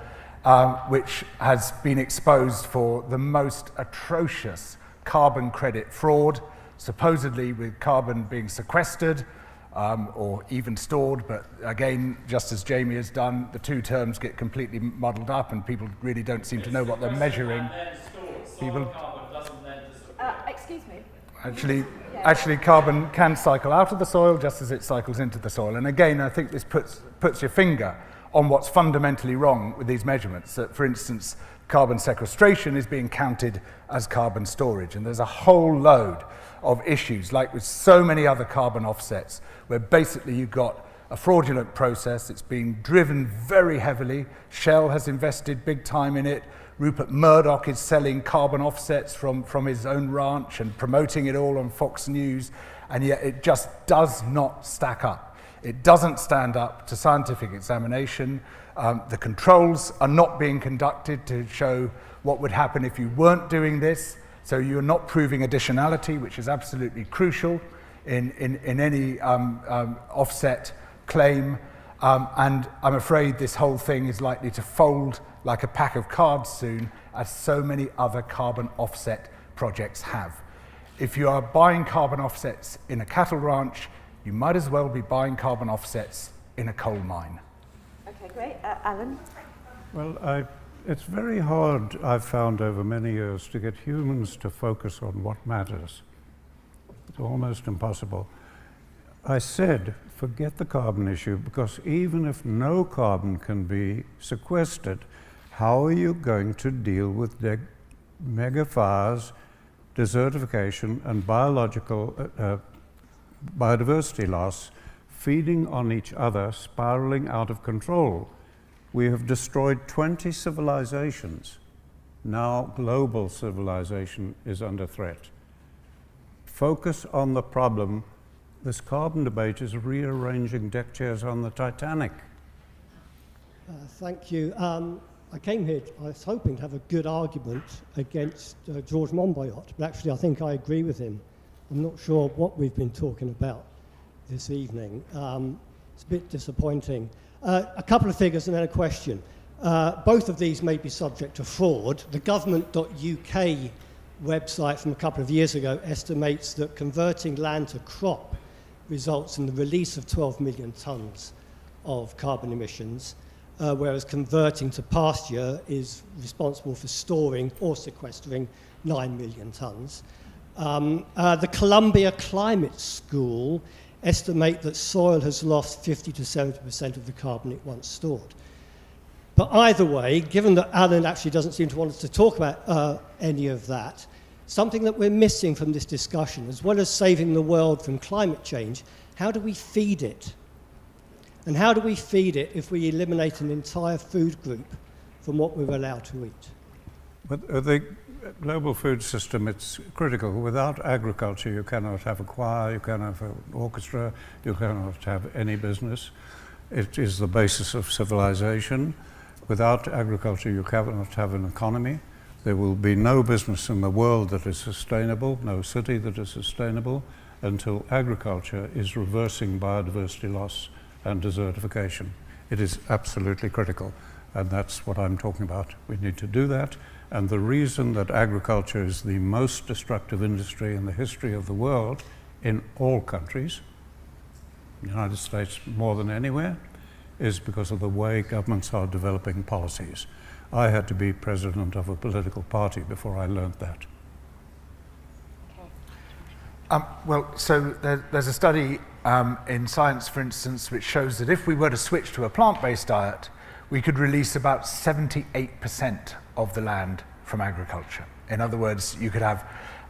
which has been exposed for the most atrocious carbon credit fraud, supposedly with carbon being sequestered or even stored, but again, just as Jamie has done, the two terms get completely muddled up and people really don't seem to know what they're measuring. People, Excuse me. Actually, carbon can cycle out of the soil just as it cycles into the soil. And again, I think this puts your finger on what's fundamentally wrong with these measurements. That, for instance, carbon sequestration is being counted as carbon storage. And there's a whole load of issues, like with so many other carbon offsets, where basically you've got a fraudulent process. It's being driven very heavily. Shell has invested big time in it. Rupert Murdoch is selling carbon offsets from his own ranch and promoting it all on Fox News, and yet it just does not stack up. It doesn't stand up to scientific examination. The controls are not being conducted to show what would happen if you weren't doing this, so you're not proving additionality, which is absolutely crucial in any offset claim. And I'm afraid this whole thing is likely to fold like a pack of cards soon, as so many other carbon offset projects have. If you are buying carbon offsets in a cattle ranch, you might as well be buying carbon offsets in a coal mine. Okay, great. Alan? Well, it's very hard, I've found over many years, to get humans to focus on what matters. It's almost impossible. I said, forget the carbon issue, because even if no carbon can be sequestered, how are you going to deal with mega fires, desertification, and biodiversity loss feeding on each other, spiraling out of control? We have destroyed 20 civilizations. Now global civilization is under threat. Focus on the problem. This carbon debate is rearranging deck chairs on the Titanic. Thank you. I came here, I was hoping to have a good argument against George Monbiot, but actually I think I agree with him. I'm not sure what we've been talking about this evening. It's a bit disappointing. A couple of figures and then a question. Both of these may be subject to fraud. The government.uk website from a couple of years ago estimates that converting land to crop results in the release of 12 million tonnes of carbon emissions, whereas converting to pasture is responsible for storing or sequestering 9 million tonnes. The Columbia Climate School estimate that soil has lost 50 to 70% of the carbon it once stored. But either way, given that Alan actually doesn't seem to want us to talk about any of that, something that we're missing from this discussion, as well as saving the world from climate change, how do we feed it? And how do we feed it if we eliminate an entire food group from what we're allowed to eat? But the global food system, it's critical. Without agriculture, you cannot have a choir, you cannot have an orchestra, you cannot have any business. It is the basis of civilization. Without agriculture, you cannot have an economy. There will be no business in the world that is sustainable, no city that is sustainable, until agriculture is reversing biodiversity loss and desertification. It is absolutely critical, and that's what I'm talking about. We need to do that, and the reason that agriculture is the most destructive industry in the history of the world, in all countries, the United States more than anywhere, is because of the way governments are developing policies. I had to be president of a political party before I learned that. So there's a study in Science, for instance, which shows that if we were to switch to a plant-based diet, we could release about 78% of the land from agriculture. In other words, you could have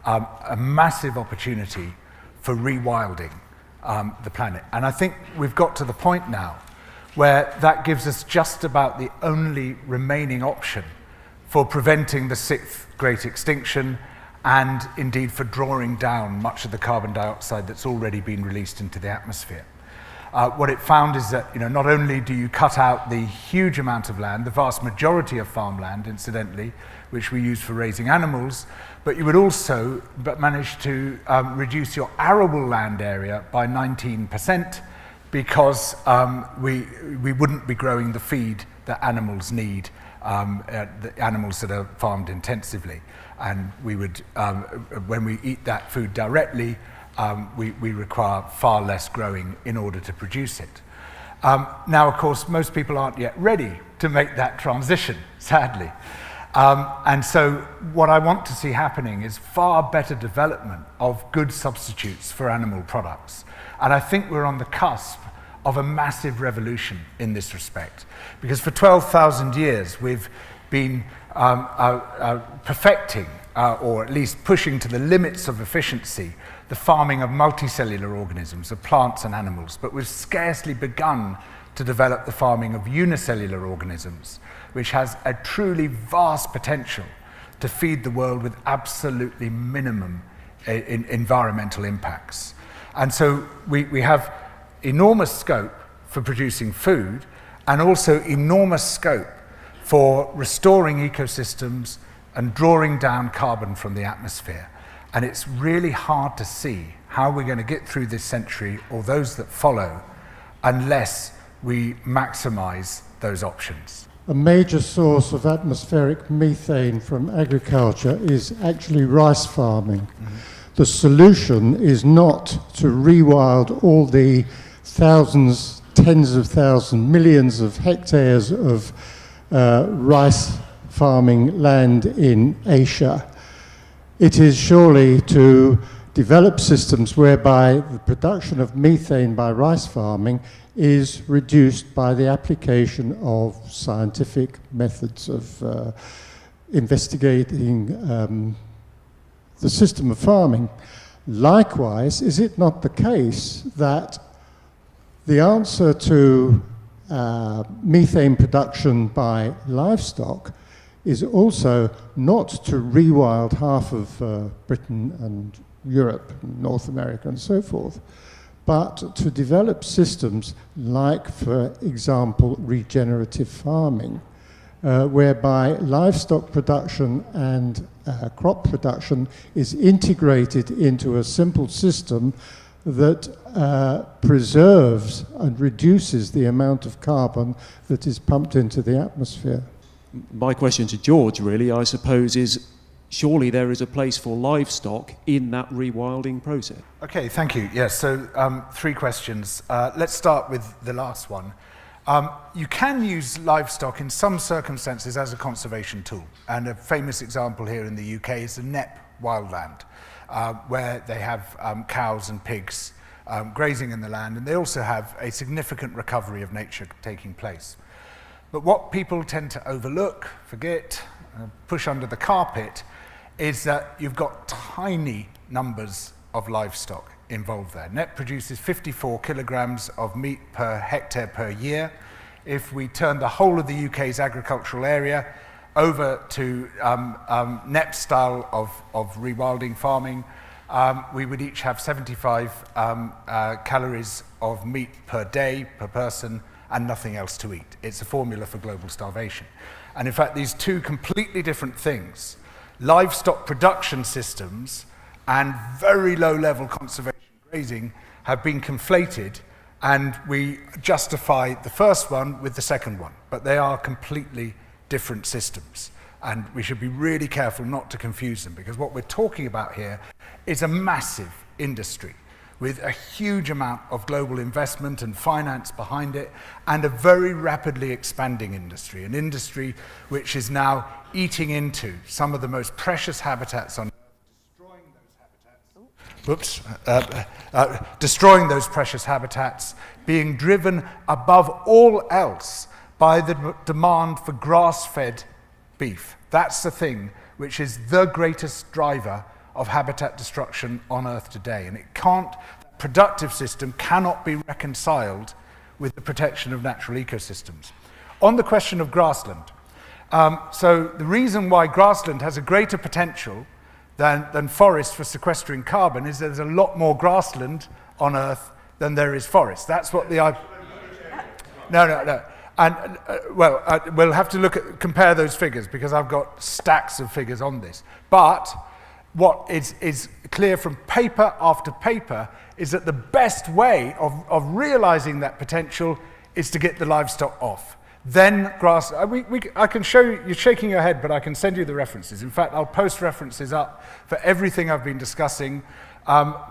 a massive opportunity for rewilding the planet. And I think we've got to the point now where that gives us just about the only remaining option for preventing the sixth great extinction, and indeed for drawing down much of the carbon dioxide that's already been released into the atmosphere. what it found is that not only do you cut out the huge amount of land, the vast majority of farmland, incidentally, which we use for raising animals, but you would also manage to reduce your arable land area by 19% because we wouldn't be growing the feed that animals need, the animals that are farmed intensively. And we would, when we eat that food directly, we require far less growing in order to produce it. Now, of course, most people aren't yet ready to make that transition, sadly. And so what I want to see happening is far better development of good substitutes for animal products. And I think we're on the cusp of a massive revolution in this respect. Because for 12,000 years, we've been perfecting, or at least pushing to the limits of efficiency, the farming of multicellular organisms, of plants and animals. But we've scarcely begun to develop the farming of unicellular organisms, which has a truly vast potential to feed the world with absolutely minimum environmental impacts. And so we have enormous scope for producing food and also enormous scope for restoring ecosystems and drawing down carbon from the atmosphere. And it's really hard to see how we're going to get through this century or those that follow unless we maximize those options. A major source of atmospheric methane from agriculture is actually rice farming. The solution is not to rewild all the thousands, tens of thousands, millions of hectares of rice farming land in Asia. It is surely to develop systems whereby the production of methane by rice farming is reduced by the application of scientific methods of investigating the system of farming. Likewise, is it not the case that the answer to methane production by livestock is also not to rewild half of Britain and Europe, and North America and so forth, but to develop systems like, for example, regenerative farming, whereby livestock production and crop production is integrated into a simple system that preserves and reduces the amount of carbon that is pumped into the atmosphere. My question to George, really, I suppose, is surely there is a place for livestock in that rewilding process? Okay, thank you. Yes, so 3 questions. Let's start with the last one. You can use livestock in some circumstances as a conservation tool. And a famous example here in the UK is the Knepp wildland, where they have cows and pigs grazing in the land, and they also have a significant recovery of nature taking place. But what people tend to overlook, forget, push under the carpet, is that you've got tiny numbers of livestock involved there. Knepp produces 54 kilograms of meat per hectare per year. If we turn the whole of the UK's agricultural area over to Knepp style of rewilding farming, we would each have 75 calories of meat per day, per person, and nothing else to eat. It's a formula for global starvation. And in fact, these two completely different things, livestock production systems and very low-level conservation grazing, have been conflated, and we justify the first one with the second one. But they are completely different systems, and we should be really careful not to confuse them, because what we're talking about here is a massive industry with a huge amount of global investment and finance behind it, and a very rapidly expanding industry, an industry which is now eating into some of the most precious habitats on Earth, destroying those precious habitats, being driven above all else by the demand for grass-fed beef. That's the thing which is the greatest driver of habitat destruction on Earth today, and the productive system cannot be reconciled with the protection of natural ecosystems. On the question of grassland, so the reason why grassland has a greater potential than forest for sequestering carbon is there's a lot more grassland on Earth than there is forest. That's what the... No. And, we'll have to compare those figures because I've got stacks of figures on this. But what is clear from paper after paper is that the best way of realizing that potential is to get the livestock off. Then grass, I can show you, you're shaking your head, but I can send you the references. In fact, I'll post references up for everything I've been discussing.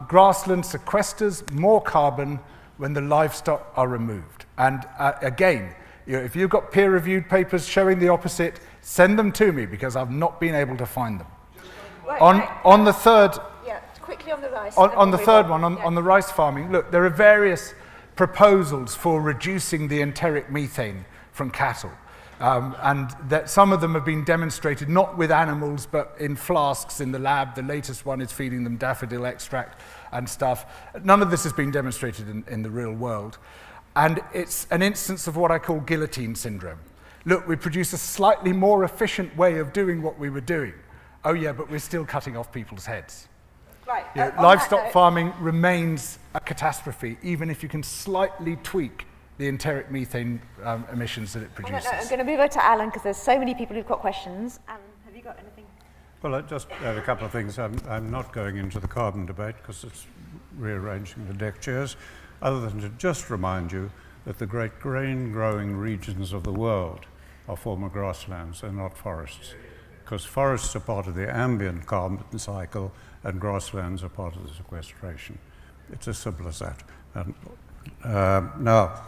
Grassland sequesters more carbon when the livestock are removed. And again, if you've got peer-reviewed papers showing the opposite, send them to me because I've not been able to find them. On the third... Yeah, quickly on the rice. On the third one, on the rice farming, look, there are various proposals for reducing the enteric methane from cattle. And that some of them have been demonstrated not with animals but in flasks in the lab. The latest one is feeding them daffodil extract and stuff. None of this has been demonstrated in the real world. And it's an instance of what I call guillotine syndrome. Look, we produce a slightly more efficient way of doing what we were doing. Oh yeah, but we're still cutting off people's heads. Right. Livestock farming remains a catastrophe, even if you can slightly tweak the enteric methane emissions that it produces. I'm going to move over to Alan because there's so many people who've got questions. Alan, have you got anything? Well, I just add a couple of things. I'm not going into the carbon debate because it's rearranging the deck chairs, other than to just remind you that the great grain-growing regions of the world are former grasslands and not forests, because forests are part of the ambient carbon cycle and grasslands are part of the sequestration. It's as simple as that. And, now,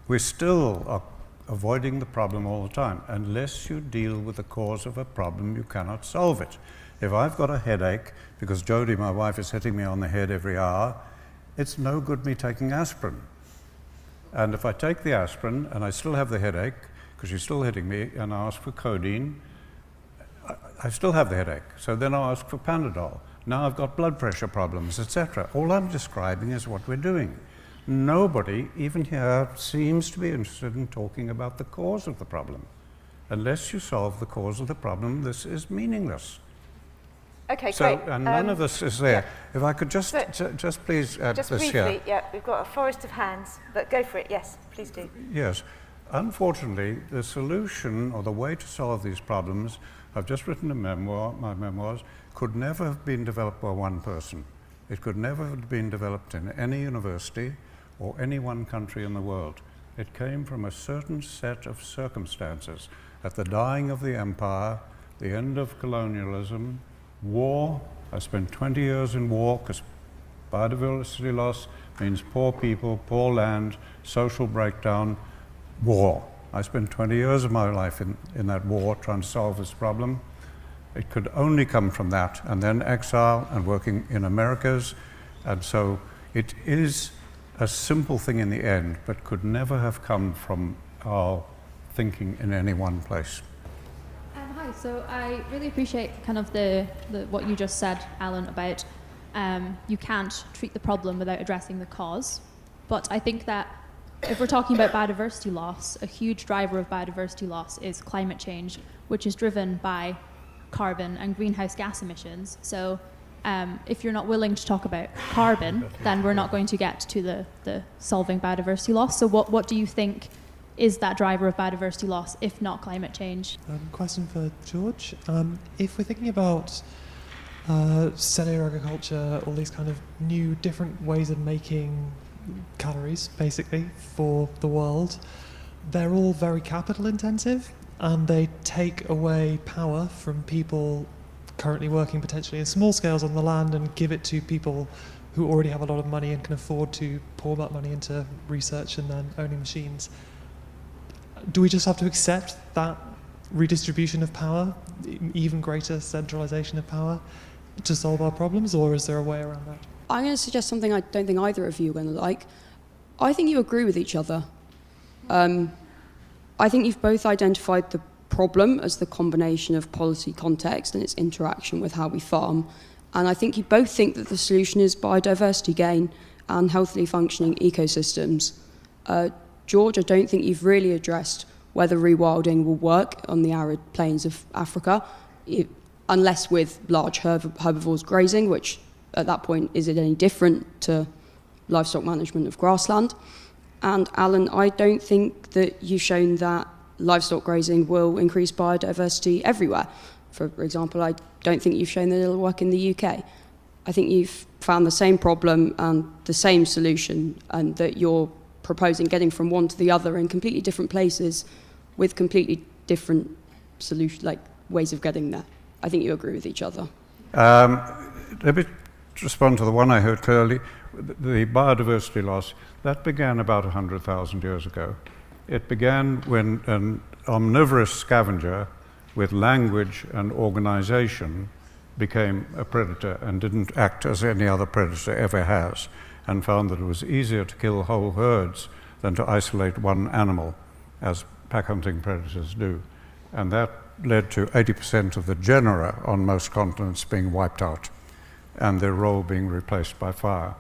we still are avoiding the problem all the time. Unless you deal with the cause of a problem, you cannot solve it. If I've got a headache, because Jodie, my wife, is hitting me on the head every hour, it's no good me taking aspirin. And if I take the aspirin and I still have the headache, because she's still hitting me, and I ask for codeine, I still have the headache. So then I'll ask for Panadol. Now I've got blood pressure problems, etc. All I'm describing is what we're doing. Nobody, even here, seems to be interested in talking about the cause of the problem. Unless you solve the cause of the problem, this is meaningless. Okay, so, great. And none of this is there. Yeah. If I could just please add just this briefly, here. yeah, we've got a forest of hands, but go for it, yes, please do. Yes. Unfortunately, the solution or the way to solve these problems, I've just written a memoir, my memoirs, could never have been developed by one person. It could never have been developed in any university or any one country in the world. It came from a certain set of circumstances. At the dying of the empire, the end of colonialism, war. I spent 20 years in war because biodiversity loss means poor people, poor land, social breakdown, war. I spent 20 years of my life in that war trying to solve this problem. It could only come from that, and then exile and working in Americas. And so it is a simple thing in the end, but could never have come from our thinking in any one place. Hi, so I really appreciate kind of the what you just said, Alan, about you can't treat the problem without addressing the cause. But I think that if we're talking about biodiversity loss, a huge driver of biodiversity loss is climate change, which is driven by carbon and greenhouse gas emissions. So if you're not willing to talk about carbon, then we're not going to get to the solving biodiversity loss. So what do you think is that driver of biodiversity loss, if not climate change? Question for George. If we're thinking about cellular agriculture, all these kind of new, different ways of making calories, basically, for the world, they're all very capital intensive, and they take away power from people currently working potentially in small scales on the land and give it to people who already have a lot of money and can afford to pour that money into research and then owning machines. Do we just have to accept that redistribution of power, even greater centralization of power, to solve our problems, or is there a way around that? I'm going to suggest something I don't think either of you are going to like. I think you agree with each other. I think you've both identified the problem as the combination of policy context and its interaction with how we farm. And I think you both think that the solution is biodiversity gain and healthily functioning ecosystems. George, I don't think you've really addressed whether rewilding will work on the arid plains of Africa, unless with large herbivores grazing, which at that point, is it any different to livestock management of grassland. And Alan, I don't think that you've shown that livestock grazing will increase biodiversity everywhere. For example, I don't think you've shown that it'll work in the UK. I think you've found the same problem and the same solution, and that you're proposing getting from one to the other in completely different places with completely different solution, like ways of getting there. I think you agree with each other. Let me respond to the one I heard clearly. The biodiversity loss, that began about 100,000 years ago. It began when an omnivorous scavenger with language and organization became a predator and didn't act as any other predator ever has, and found that it was easier to kill whole herds than to isolate one animal, as pack hunting predators do. And that led to 80% of the genera on most continents being wiped out and their role being replaced by fire.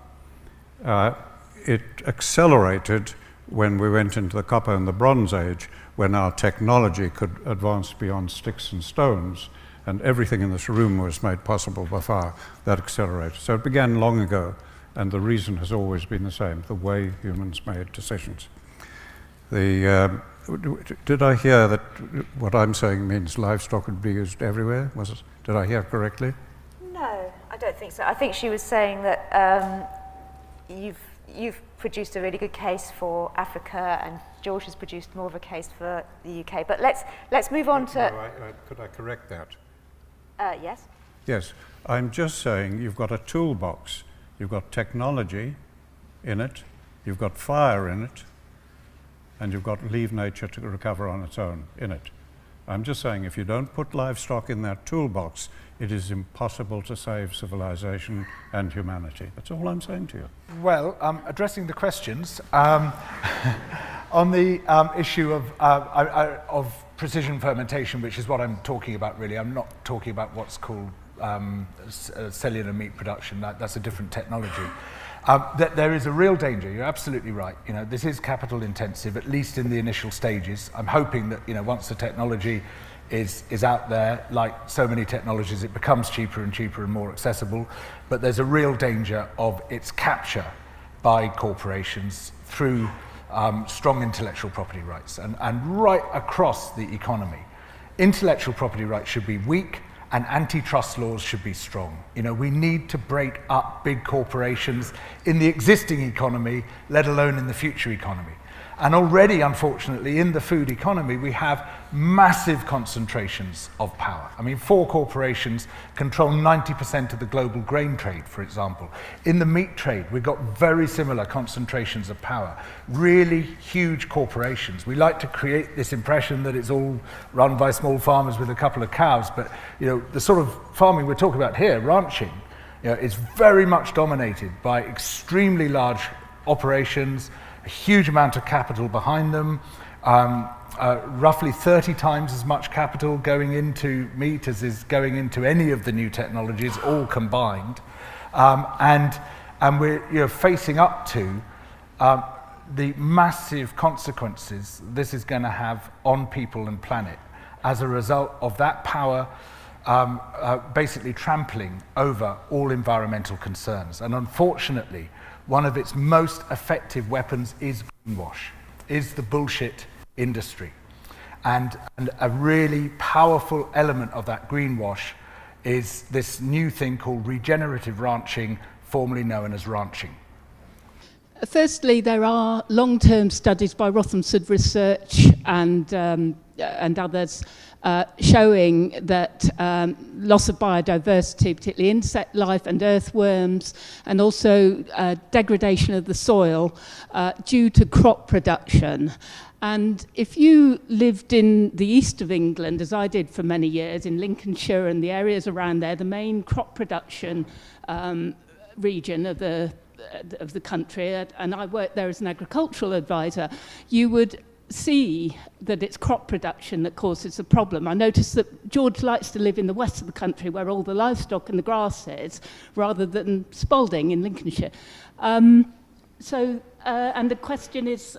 It accelerated when we went into the Copper and the Bronze Age, when our technology could advance beyond sticks and stones, and everything in this room was made possible by fire. That accelerated. So it began long ago, and the reason has always been the same, the way humans made decisions. Did I hear that what I'm saying means livestock would be used everywhere? Did I hear correctly? No, I don't think so. I think she was saying that you've produced a really good case for Africa, and George has produced more of a case for the UK. But let's move on to... No, could I correct that? Yes. Yes, I'm just saying you've got a toolbox. You've got technology in it, you've got fire in it, and you've got leave nature to recover on its own in it. I'm just saying if you don't put livestock in that toolbox, it is impossible to save civilization and humanity. That's all I'm saying to you. Well, addressing the questions, on the issue of precision fermentation, which is what I'm talking about really. I'm not talking about what's called cellular meat production. That's a different technology. There is a real danger. You're absolutely right. You know, this is capital intensive, at least in the initial stages. I'm hoping that, you know, once the technology is out there, like so many technologies, it becomes cheaper and more accessible. But there's a real danger of its capture by corporations through strong intellectual property rights, and right across the economy. Intellectual property rights should be weak, and antitrust laws should be strong. You know, we need to break up big corporations in the existing economy, let alone in the future economy. And already, unfortunately, in the food economy, we have massive concentrations of power. I mean, 4 corporations control 90% of the global grain trade, for example. In the meat trade, we've got very similar concentrations of power. Really huge corporations. We like to create this impression that it's all run by small farmers with a couple of cows, but you know, the sort of farming we're talking about here, ranching, you know, is very much dominated by extremely large operations, a huge amount of capital behind them, roughly 30 times as much capital going into meat as is going into any of the new technologies, all combined. And we're facing up to the massive consequences this is going to have on people and planet as a result of that power basically trampling over all environmental concerns. And unfortunately, one of its most effective weapons is greenwash, is the bullshit industry. And a really powerful element of that greenwash is this new thing called regenerative ranching, formerly known as ranching. Firstly, there are long-term studies by Rothamsted Research and others showing that loss of biodiversity, particularly insect life and earthworms, and also degradation of the soil due to crop production. And if you lived in the east of England, as I did for many years, in Lincolnshire and the areas around there, the main crop production region of the country, and I worked there as an agricultural advisor, you would see that it's crop production that causes the problem. I noticed that George likes to live in the west of the country where all the livestock and the grass is, rather than Spalding in Lincolnshire. And the question is,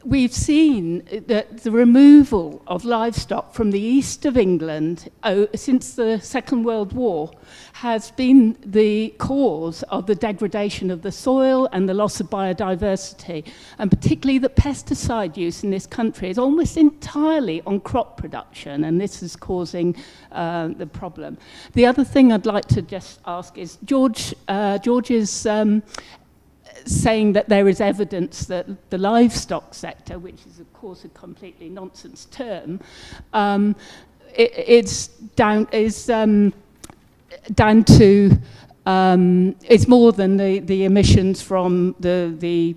we've seen that the removal of livestock from the east of England since the Second World War has been the cause of the degradation of the soil and the loss of biodiversity, and particularly the pesticide use in this country is almost entirely on crop production, and this is causing the problem. The other thing I'd like to just ask is George is saying that there is evidence that the livestock sector, which is of course a completely nonsense term, it's more than the emissions from the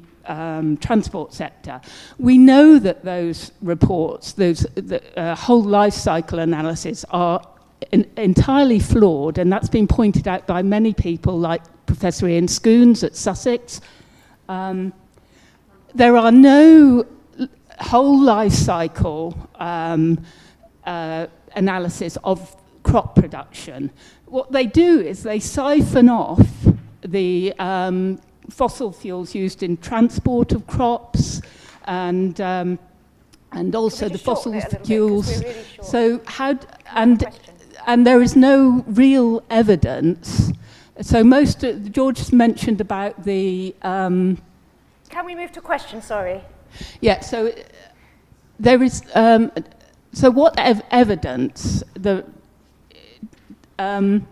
transport sector. We know that those reports, the whole life cycle analysis, are entirely flawed, and that's been pointed out by many people like Professor Ian Scoones at Sussex. There are no whole life cycle analysis of crop production. What they do is they siphon off the fossil fuels used in transport of crops and also the fossil fuels. Really so and there is no real evidence. So George mentioned about the. Can we move to question? Sorry. Yeah. So there is. So what evidence? So I'm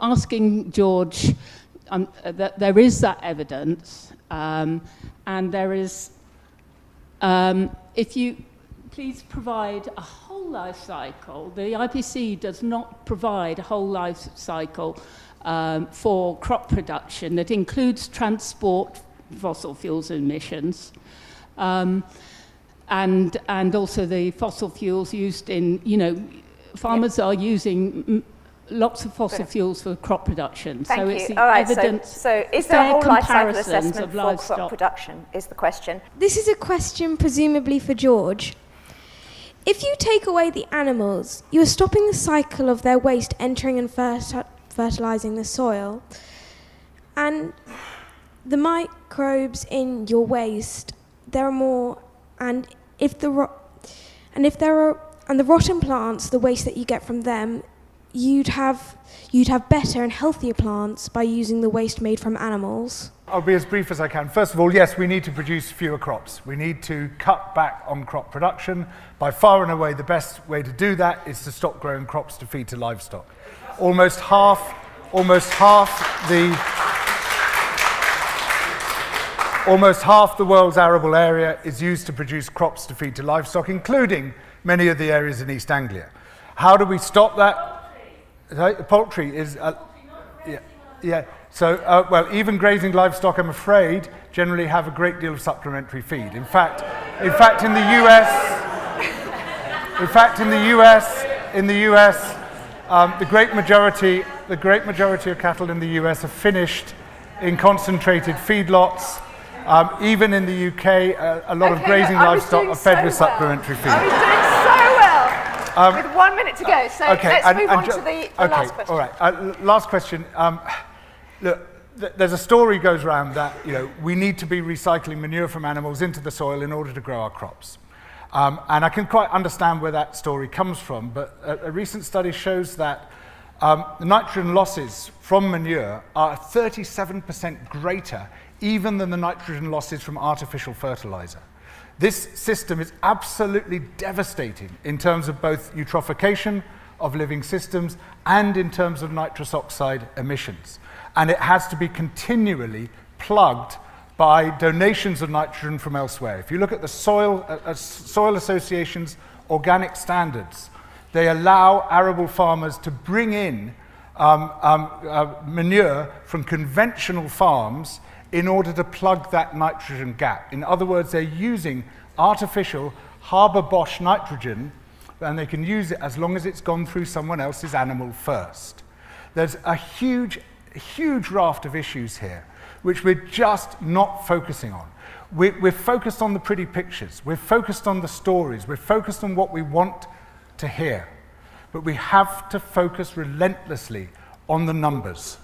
asking George that there is that evidence, and there is. If you please provide a whole life cycle. The IPC does not provide a whole life cycle for crop production that includes transport, fossil fuels emissions, and also the fossil fuels used in, farmers are using lots of fossil fuels for crop production. Thank so you. It's the All right, evidence. so is there a whole life cycle comparisons assessment of for livestock crop production is the question. This is a question presumably for George. If you take away the animals, you're stopping the cycle of their waste entering and fertilising the soil. And the microbes in your waste, there are more, and the rotten plants, the waste that you get from them, you'd have better and healthier plants by using the waste made from animals. I'll be as brief as I can. First of all, yes, we need to produce fewer crops. We need to cut back on crop production. By far and away, the best way to do that is to stop growing crops to feed to livestock. Almost half the world's arable area is used to produce crops to feed to livestock, including many of the areas in East Anglia. How do we stop that? Poultry is... yeah. So, well, even grazing livestock, I'm afraid, generally have a great deal of supplementary feed. In fact, in the US, the great majority of cattle in the US are finished in concentrated feedlots. Even in the UK, a lot of grazing livestock are fed with supplementary feed. I was doing so well. With 1 minute to go, so let's move on to the last question. All right, last question. Look, there's a story goes around that we need to be recycling manure from animals into the soil in order to grow our crops. And I can quite understand where that story comes from, but a recent study shows that the nitrogen losses from manure are 37% greater even than the nitrogen losses from artificial fertilizer. This system is absolutely devastating in terms of both eutrophication of living systems and in terms of nitrous oxide emissions. And it has to be continually plugged by donations of nitrogen from elsewhere. If you look at the Soil Association's organic standards, they allow arable farmers to bring in manure from conventional farms in order to plug that nitrogen gap. In other words, they're using artificial Haber-Bosch nitrogen, and they can use it as long as it's gone through someone else's animal first. There's a huge raft of issues here, which we're just not focusing on. We're focused on the pretty pictures. We're focused on the stories. We're focused on what we want to hear. But we have to focus relentlessly on the numbers,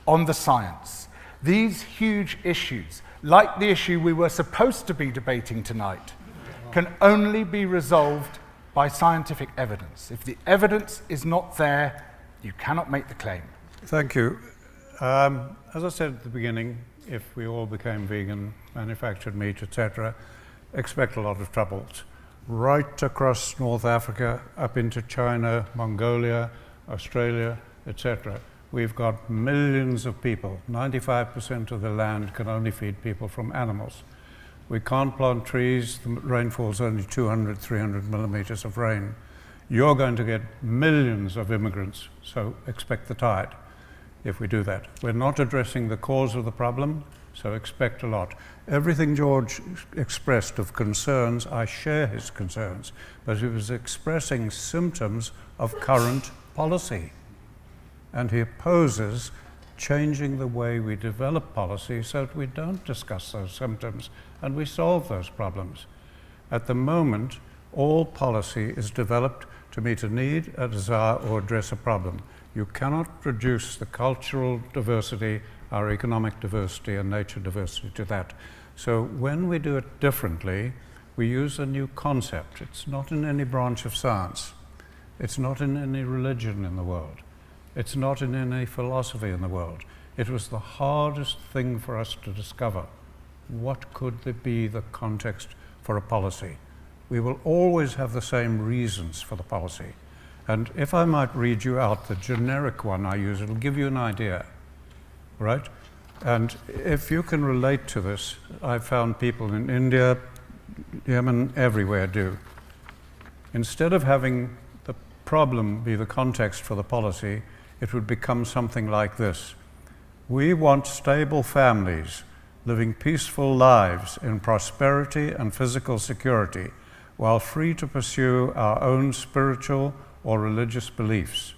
on the science. These huge issues, like the issue we were supposed to be debating tonight, can only be resolved by scientific evidence. If the evidence is not there, you cannot make the claim. Thank you. As I said at the beginning, if we all became vegan, manufactured meat, etc., expect a lot of troubles. Right across North Africa, up into China, Mongolia, Australia, etc. We've got millions of people. 95% of the land can only feed people from animals. We can't plant trees. The rainfall's only 200, 300 millimeters of rain. You're going to get millions of immigrants, so expect the tide if we do that. We're not addressing the cause of the problem, so expect a lot. Everything George expressed of concerns, I share his concerns, but he was expressing symptoms of current policy. And he opposes changing the way we develop policy so that we don't discuss those symptoms and we solve those problems. At the moment, all policy is developed to meet a need, a desire, or address a problem. You cannot reduce the cultural diversity, our economic diversity, and nature diversity to that. So when we do it differently, we use a new concept. It's not in any branch of science. It's not in any religion in the world. It's not in any philosophy in the world. It was the hardest thing for us to discover. What could be the context for a policy? We will always have the same reasons for the policy. And if I might read you out the generic one I use, it'll give you an idea, right? And if you can relate to this, I've found people in India, Yemen, everywhere do. Instead of having the problem be the context for the policy, it would become something like this. We want stable families living peaceful lives in prosperity and physical security, while free to pursue our own spiritual or religious beliefs.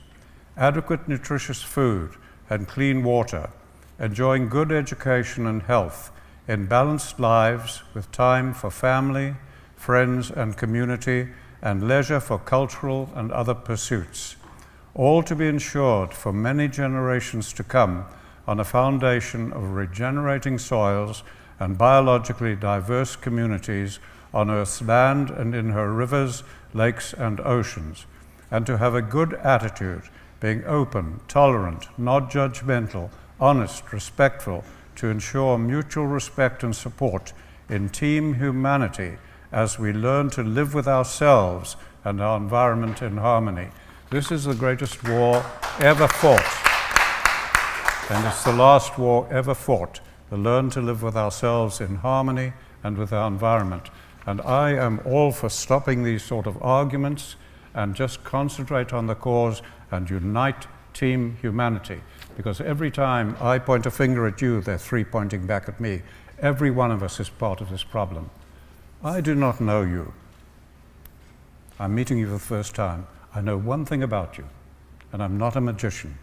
Adequate nutritious food and clean water, enjoying good education and health, in balanced lives with time for family, friends and community, and leisure for cultural and other pursuits, all to be ensured for many generations to come on a foundation of regenerating soils and biologically diverse communities on Earth's land and in her rivers, lakes, and oceans, and to have a good attitude, being open, tolerant, not judgmental, honest, respectful, to ensure mutual respect and support in team humanity as we learn to live with ourselves and our environment in harmony. This is the greatest war ever fought, and it's the last war ever fought, to learn to live with ourselves in harmony and with our environment. And I am all for stopping these sort of arguments and just concentrate on the cause and unite team humanity. Because every time I point a finger at you, there are three pointing back at me. Every one of us is part of this problem. I do not know you. I'm meeting you for the first time. I know one thing about you, and I'm not a magician.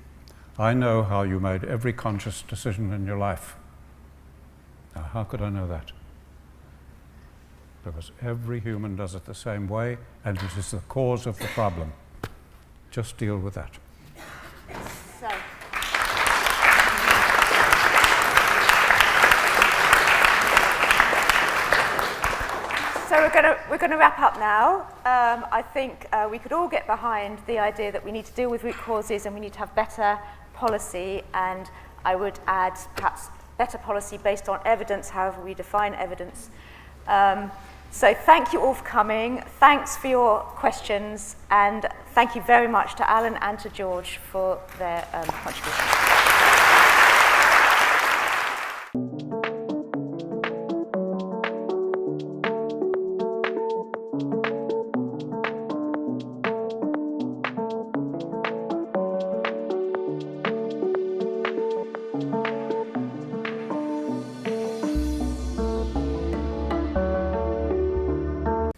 I know how you made every conscious decision in your life. Now, how could I know that? Because every human does it the same way, and it is the cause of the problem. Just deal with that. So we're going to wrap up now. I think we could all get behind the idea that we need to deal with root causes and we need to have better policy, and I would add perhaps better policy based on evidence, however we define evidence. So thank you all for coming. Thanks for your questions, and thank you very much to Alan and to George for their contribution.